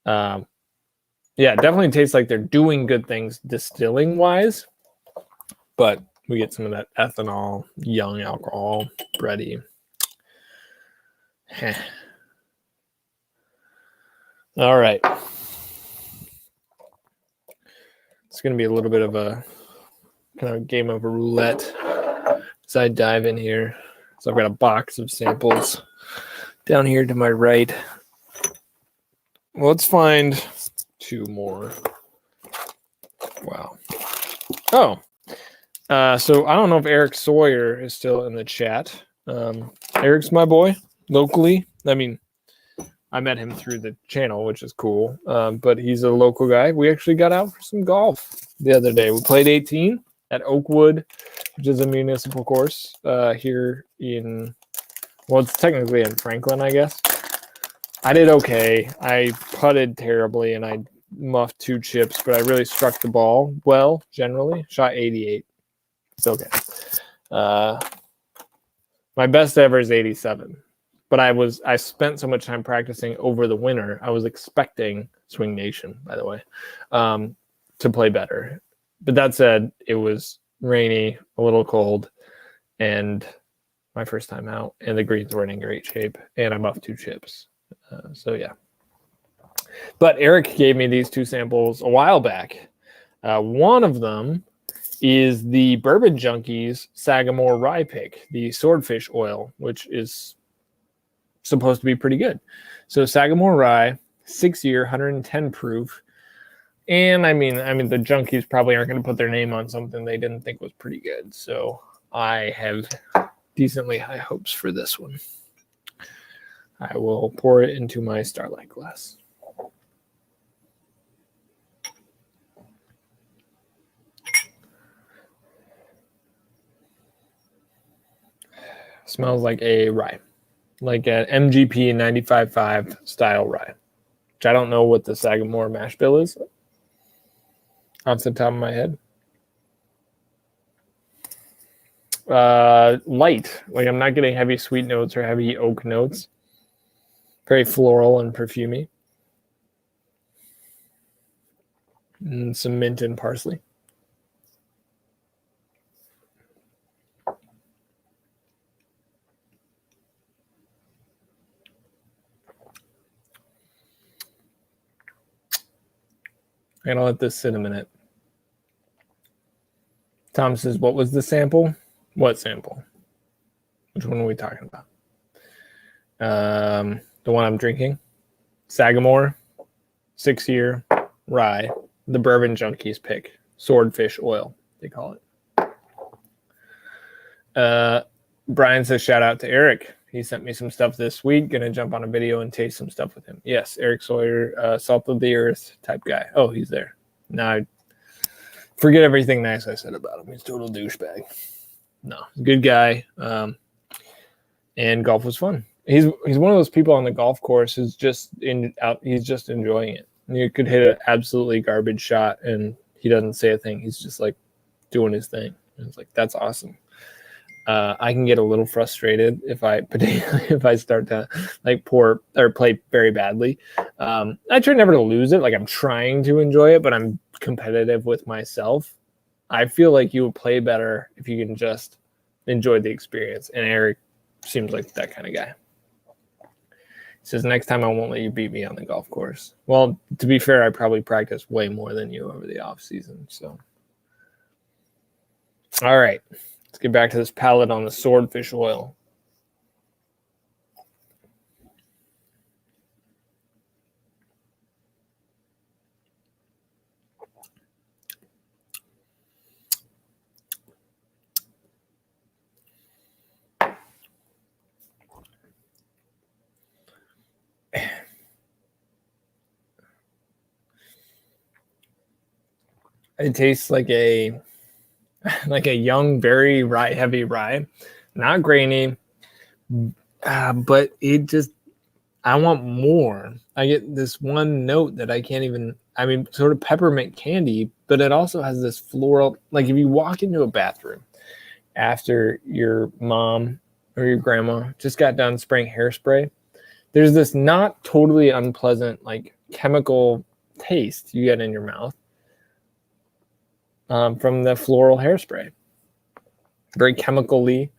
Yeah, it definitely tastes like they're doing good things distilling wise, but we get some of that ethanol, young alcohol, bready. All right. It's going to be a little bit of a kind of game of a roulette as I dive in here. So I've got a box of samples down here to my right. Well, let's find 2 more. Wow. Oh, so I don't know if Eric Sawyer is still in the chat. Eric's my boy locally. I mean, I met him through the channel, which is cool. But he's a local guy. We actually got out for some golf the other day. We played 18 at Oakwood, which is a municipal course here in, well, it's technically in Franklin, I guess. I did okay. I putted terribly and I muffed 2 chips, but I really struck the ball well, generally. Shot 88. It's okay. My best ever is 87. But I spent so much time practicing over the winter. I was expecting Swing Nation, by the way, to play better. But that said, it was rainy, a little cold, and my first time out, and the greens weren't in great shape, and I'm off 2 chips. So yeah. But Eric gave me these 2 samples a while back. One of them is the Bourbon Junkies Sagamore Rye Pick, the Swordfish Oil, which is supposed to be pretty good. So Sagamore Rye, 6-year, 110 proof. And I mean, the junkies probably aren't going to put their name on something they didn't think was pretty good. So I have decently high hopes for this one. I will pour it into my Starlight glass. Smells like a rye, like an MGP 95.5 style rye, which I don't know what the Sagamore mash bill is off the top of my head. Light, like I'm not getting heavy sweet notes or heavy oak notes. Very floral and perfumey. And some mint and parsley. I'm gonna let this sit a minute. Tom says, what was the sample? What sample? Which one are we talking about? The one I'm drinking. Sagamore, 6-year rye, the Bourbon Junkies pick. Swordfish oil, they call it. Brian says, shout out to Eric. He sent me some stuff this week. Gonna jump on a video and taste some stuff with him. Yes, Eric Sawyer, salt of the earth type guy. Oh, he's there. Now I forget everything nice I said about him. He's a total douchebag. No, good guy. And golf was fun. He's one of those people on the golf course who's just he's just enjoying it. You could hit an absolutely garbage shot and he doesn't say a thing. He's just like doing his thing. And it's like, that's awesome. I can get a little frustrated if I start to like pour or play very badly. I try never to lose it. Like I'm trying to enjoy it, but I'm competitive with myself. I feel like you would play better if you can just enjoy the experience. And Eric seems like that kind of guy. He says, next time I won't let you beat me on the golf course. Well, to be fair, I probably practice way more than you over the off season. So, all right. Let's get back to this palette on the Swordfish oil. It tastes like a young, very heavy rye, not grainy, but it just, I want more. I get this one note that I can't even, sort of peppermint candy, but it also has this floral, like if you walk into a bathroom after your mom or your grandma just got done spraying hairspray, there's this not totally unpleasant, like chemical taste you get in your mouth. From the floral hairspray. Very chemically.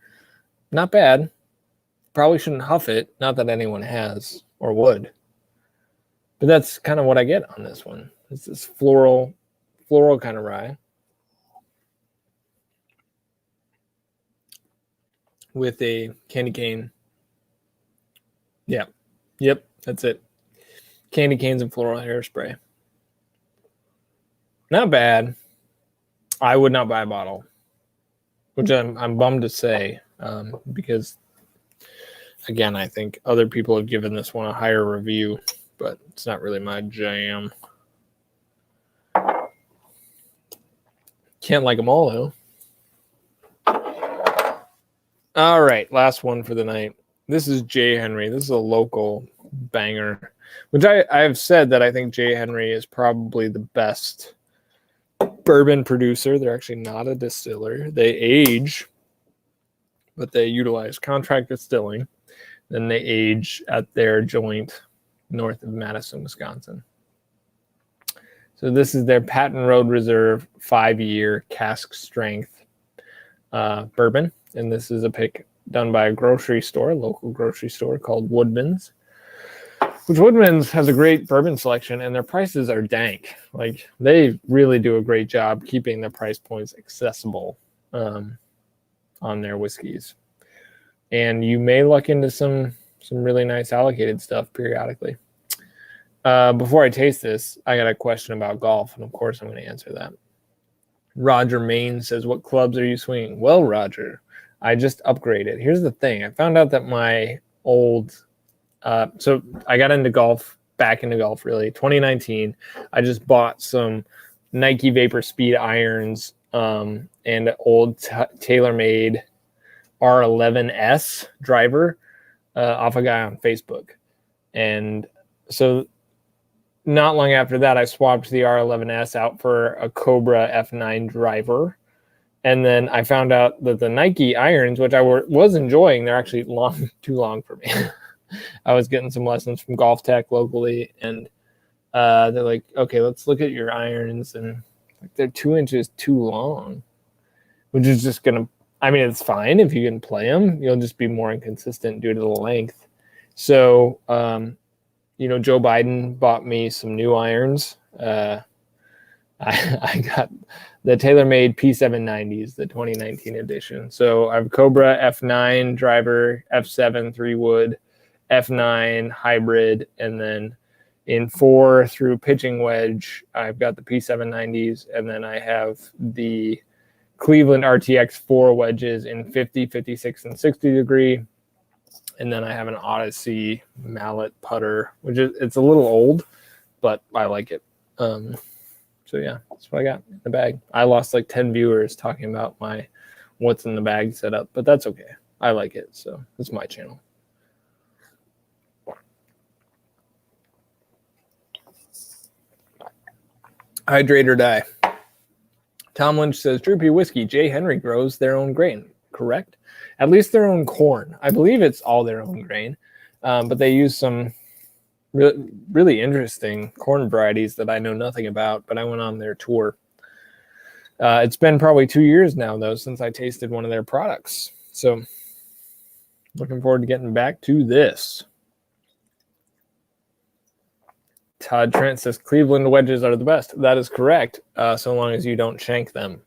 Not bad. Probably shouldn't huff it. Not that anyone has or would. But that's kind of what I get on this one. It's this floral kind of rye. With a candy cane. Yeah. Yep, that's it. Candy canes and floral hairspray. Not bad. I would not buy a bottle, which I'm bummed to say, because again, I think other people have given this one a higher review, but it's not really my jam. Can't like them all, though. All right, last one for the night. This is J. Henry. This is a local banger, which I have said that I think J. Henry is probably the best bourbon producer. They're actually not a distiller. They age, but they utilize contract distilling. Then they age at their joint north of Madison, Wisconsin. So this is their Patton Road Reserve 5-year cask strength bourbon. And this is a pick done by a grocery store, a local grocery store called Woodman's, which Woodman's has a great bourbon selection, and their prices are dank. Like, they really do a great job keeping the price points accessible on their whiskeys. And you may luck into some really nice allocated stuff periodically. Before I taste this, I got a question about golf, and of course I'm going to answer that. Roger Main says, what clubs are you swinging? Well, Roger, I just upgraded. Here's the thing. I found out that my old... so I got into golf, back into golf, really. 2019, I just bought some Nike Vapor Speed irons and an old TaylorMade R11S driver off a guy on Facebook. And so not long after that, I swapped the R11S out for a Cobra F9 driver. And then I found out that the Nike irons, which I was enjoying, they're actually too long for me. I was getting some lessons from Golf Tech locally, and they're like, okay, let's look at your irons. And like, they're 2 inches too long, which is just going to, I mean, it's fine if you can play them. You'll just be more inconsistent due to the length. So, Joe Biden bought me some new irons. I got the TaylorMade P790s, the 2019 edition. So I have Cobra F9 driver, F7 3-wood, F9 hybrid, and then in 4 through pitching wedge, I've got the P790s, and then I have the Cleveland RTX 4 wedges in 50, 56, and 60 degree. And then I have an Odyssey mallet putter, which it's a little old, but I like it. So yeah, that's what I got in the bag. I lost like 10 viewers talking about my what's in the bag setup, but that's okay. I like it, so it's my channel. Hydrate or die. Tom Lynch says, Droopy Whiskey, J. Henry grows their own grain, correct? At least their own corn. I believe it's all their own grain, but they use some really interesting corn varieties that I know nothing about, but I went on their tour. It's been probably 2 years now, though, since I tasted one of their products. So looking forward to getting back to this. Todd Trent says, Cleveland wedges are the best. That is correct, so long as you don't shank them.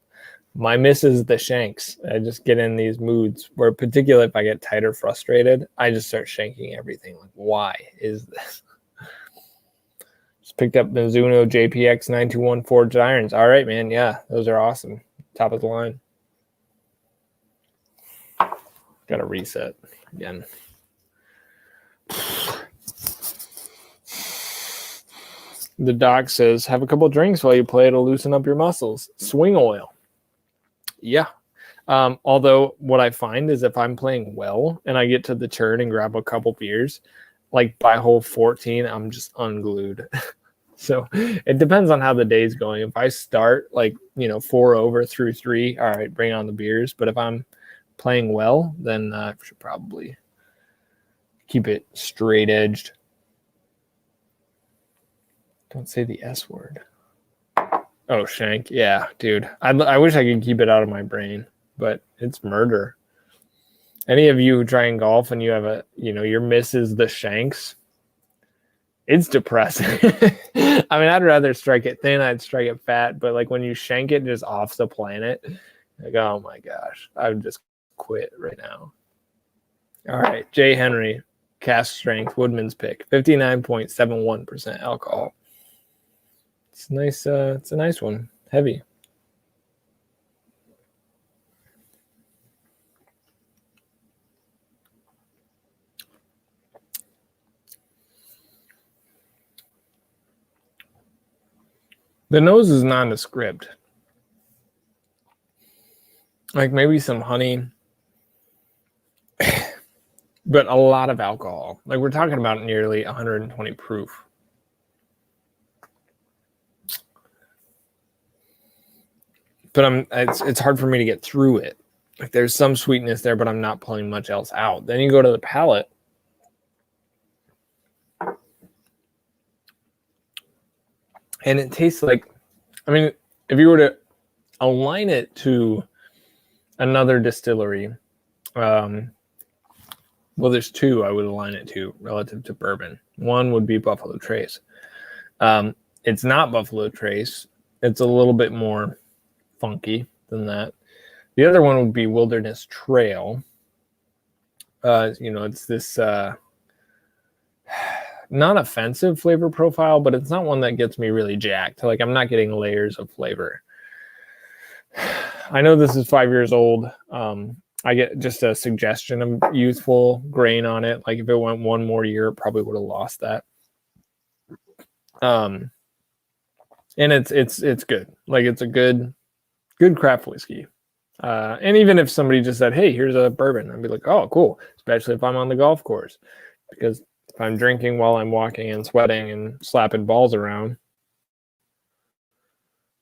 My miss is the shanks. I just get in these moods where, particularly if I get tight or frustrated, I just start shanking everything. Like, why is this? Just picked up Mizuno JPX 921 forged irons. All right, man. Yeah, those are awesome. Top of the line. Got to reset again. The doc says, have a couple drinks while you play to loosen up your muscles. Swing oil. Yeah. Although what I find is if I'm playing well and I get to the turn and grab a couple beers, like by hole 14, I'm just unglued. So it depends on how the day's going. If I start 4 over through 3, all right, bring on the beers. But if I'm playing well, then I should probably keep it straight edged. Don't say the S word. Oh, shank. Yeah, dude. I wish I could keep it out of my brain, but it's murder. Any of you who try and golf and you have your miss is the shanks, it's depressing. I mean, I'd rather strike it thin. I'd strike it fat. But like when you shank it just off the planet, like, oh my gosh, I would just quit right now. All right. J. Henry, cask strength, Woodman's pick, 59.71% alcohol. It's nice. It's a nice one. Heavy. The nose is nondescript. Like maybe some honey, but a lot of alcohol. Like we're talking about nearly 120 proof. But it's hard for me to get through it. Like there's some sweetness there, but I'm not pulling much else out. Then you go to the palate. And it tastes like, I mean, if you were to align it to another distillery, well, there's two I would align it to relative to bourbon. One would be Buffalo Trace. It's not Buffalo Trace. It's a little bit more funky than that. The other one would be Wilderness Trail. It's this not offensive flavor profile, but it's not one that gets me really jacked. Like I'm not getting layers of flavor. I know this is 5 years old. I get just a suggestion of youthful grain on it. Like if it went one more year, it probably would have lost that. And it's good. Like it's a good craft whiskey. And even if somebody just said, "Hey, here's a bourbon," I'd be like, "Oh, cool." Especially if I'm on the golf course, because if I'm drinking while I'm walking and sweating and slapping balls around,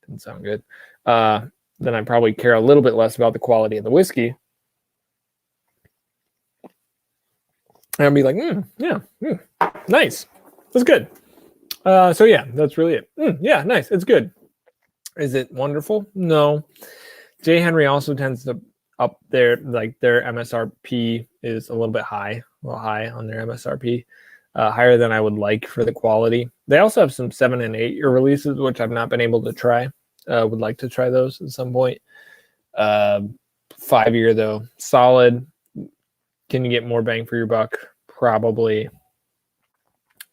didn't sound good. Then I probably care a little bit less about the quality of the whiskey. And I'd be like, nice. That's good. So yeah, that's really it. Yeah, nice. It's good. Is it wonderful? No. J. Henry also tends to up their, like their MSRP is a little high on their MSRP, higher than I would like for the quality. They also have some 7 and 8 year releases, which I've not been able to try. Would like to try those at some point. 5 year though, solid. Can you get more bang for your buck? Probably.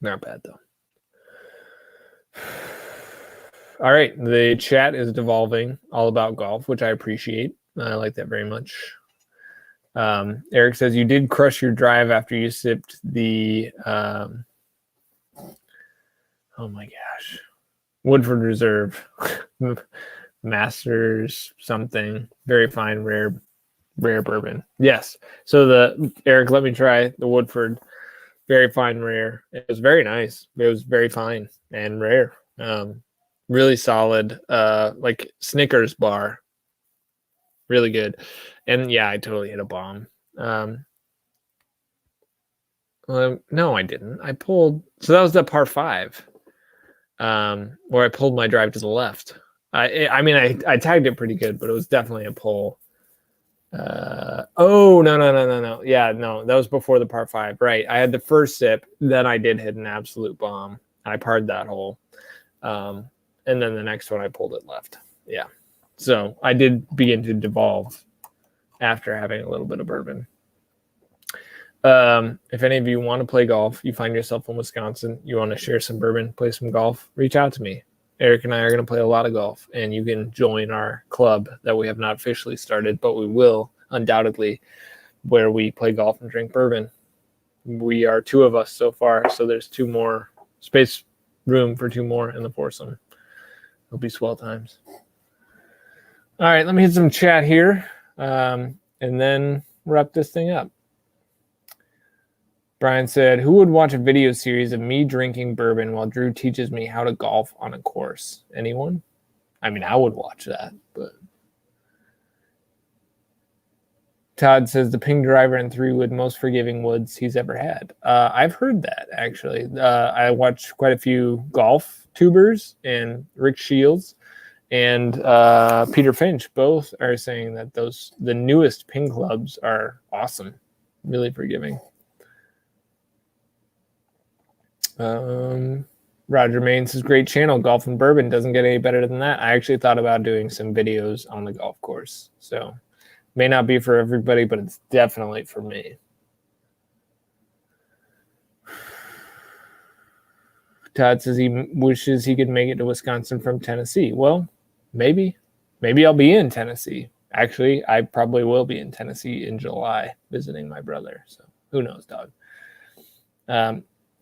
Not bad though. All right, the chat is devolving all about golf, which I appreciate. I like that very much. Eric says you did crush your drive after you sipped the oh my gosh, Woodford Reserve Masters something, very fine rare bourbon. Yes. So Eric let me try the Woodford very fine rare. It was very nice. It was very fine and rare. Really solid, like Snickers bar. Really good. And yeah, I totally hit a bomb. No, I didn't. I pulled, so that was the par 5, where I pulled my drive to the left. I tagged it pretty good, but it was definitely a pull. No. Yeah, no, that was before the par 5. Right. I had the first sip, then I did hit an absolute bomb. I parred that hole. And then the next one I pulled it left. Yeah. So I did begin to devolve after having a little bit of bourbon. If any of you want to play golf, you find yourself in Wisconsin, you want to share some bourbon, play some golf, reach out to me. Eric and I are going to play a lot of golf, and you can join our club that we have not officially started, but we will undoubtedly, where we play golf and drink bourbon. We are 2 of us so far, so there's 2 more space, room for 2 more in the foursome. It'll be swell times. All right, let me hit some chat here, and then wrap this thing up. Brian said, "Who would watch a video series of me drinking bourbon while Drew teaches me how to golf on a course? Anyone?" I mean, I would watch that, but Todd says the ping driver and 3-wood most forgiving woods he's ever had. I've heard that, actually. I watched quite a few golf tubers, and Rick Shields and Peter Finch both are saying that the newest ping clubs are awesome, really forgiving. Roger Main says, "Great channel, Golf and Bourbon. Doesn't get any better than that." I actually thought about doing some videos on the golf course. So may not be for everybody, but it's definitely for me. Todd says he wishes he could make it to Wisconsin from Tennessee. Well, maybe I'll be in Tennessee. Actually, I probably will be in Tennessee in July visiting my brother. So who knows, dog.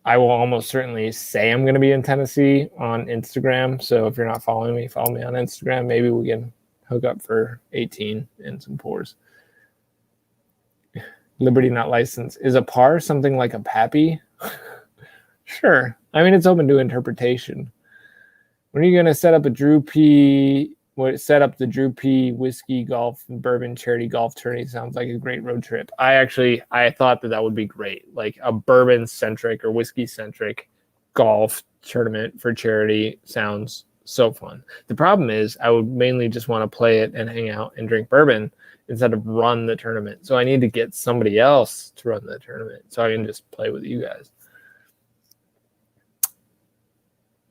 I will almost certainly say I'm going to be in Tennessee on Instagram. So if you're not following me, follow me on Instagram. Maybe we can hook up for 18 and some pours. Liberty not licensed. Is a par something like a pappy? Sure. I mean, it's open to interpretation. When are you going to set up a Drew P? Set up the Drew P whiskey golf and bourbon charity golf tourney? Sounds like a great road trip. I thought that would be great, like a bourbon centric or whiskey centric golf tournament for charity. Sounds so fun. The problem is I would mainly just want to play it and hang out and drink bourbon instead of run the tournament. So I need to get somebody else to run the tournament so I can just play with you guys.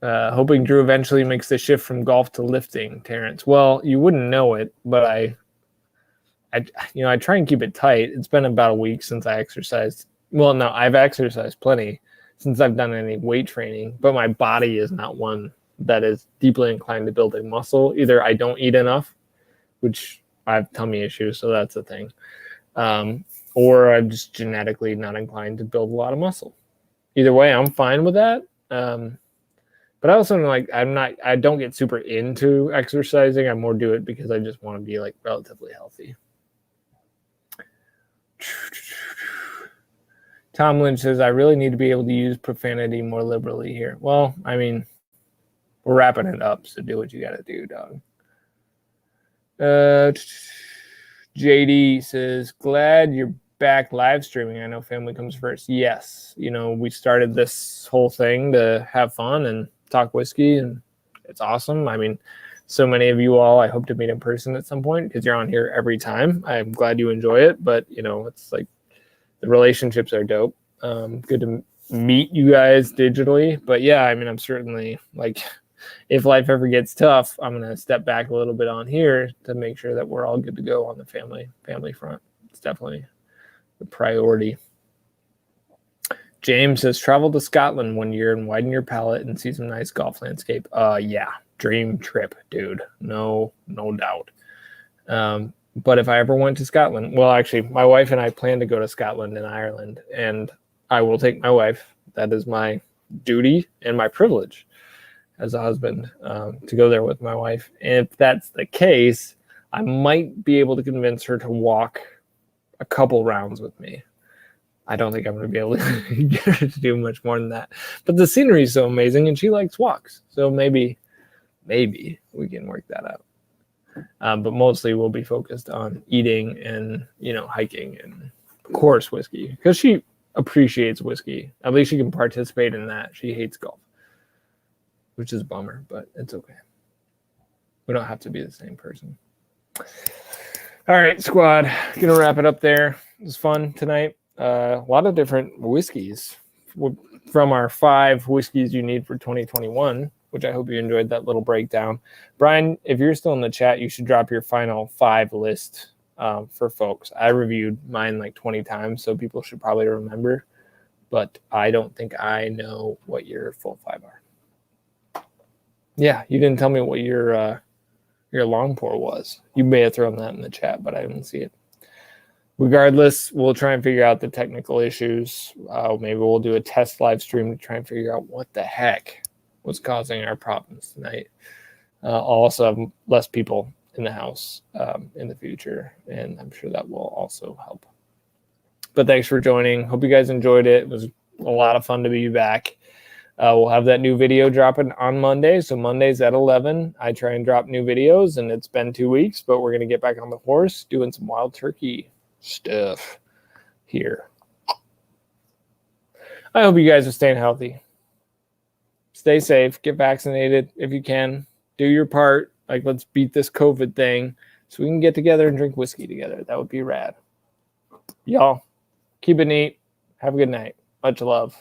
Hoping Drew eventually makes the shift from golf to lifting, Terrence. Well, you wouldn't know it, but I try and keep it tight. It's been about a week since I exercised. Well, no, I've exercised plenty since I've done any weight training, but my body is not one that is deeply inclined to building muscle. Either I don't eat enough, which I have tummy issues, so that's a thing, or I'm just genetically not inclined to build a lot of muscle. Either way, I'm fine with that. But I also I don't get super into exercising. I more do it because I just want to be like relatively healthy. Tom Lynch says, I really need to be able to use profanity more liberally here. Well, I mean, we're wrapping it up, so do what you got to do, dog. JD says, glad you're back live streaming. I know family comes first. Yes. We started this whole thing to have fun and talk whiskey, and it's awesome. I mean, so many of you all I hope to meet in person at some point because you're on here every time. I'm glad you enjoy it, but it's like the relationships are dope. Good to meet you guys digitally, but yeah, I mean, I'm certainly like, if life ever gets tough, I'm going to step back a little bit on here to make sure that we're all good to go on the family front. It's definitely the priority. James says, travel to Scotland one year and widen your palate and see some nice golf landscape. Yeah, dream trip, dude. No doubt. But if I ever went to Scotland, well, actually, my wife and I plan to go to Scotland and Ireland, and I will take my wife. That is my duty and my privilege as a husband, to go there with my wife. And if that's the case, I might be able to convince her to walk a couple rounds with me. I don't think I'm going to be able to get her to do much more than that. But the scenery is so amazing, and she likes walks. So maybe we can work that out. But mostly we'll be focused on eating and, hiking and, of course, whiskey. Because she appreciates whiskey. At least she can participate in that. She hates golf, which is a bummer, but it's okay. We don't have to be the same person. All right, squad. Going to wrap it up there. It was fun tonight. A lot of different whiskeys from our 5 whiskeys you need for 2021, which I hope you enjoyed that little breakdown. Brian, if you're still in the chat, you should drop your final 5 list for folks. I reviewed mine like 20 times, so people should probably remember, but I don't think I know what your full 5 are. Yeah, you didn't tell me what your long pour was. You may have thrown that in the chat, but I didn't see it. Regardless, we'll try and figure out the technical issues. Maybe we'll do a test live stream to try and figure out what the heck was causing our problems tonight. I'll also have less people in the house in the future, and I'm sure that will also help. But thanks for joining. Hope you guys enjoyed it. It was a lot of fun to be back. We'll have that new video dropping on Monday. So Mondays at 11, I try and drop new videos, and it's been 2 weeks, but we're going to get back on the horse doing some wild turkey stuff here. I hope you guys are staying healthy. Stay safe. Get vaccinated if you can. Do your part. Like, let's beat this COVID thing so we can get together and drink whiskey together. That would be rad. Y'all, keep it neat. Have a good night. Much love.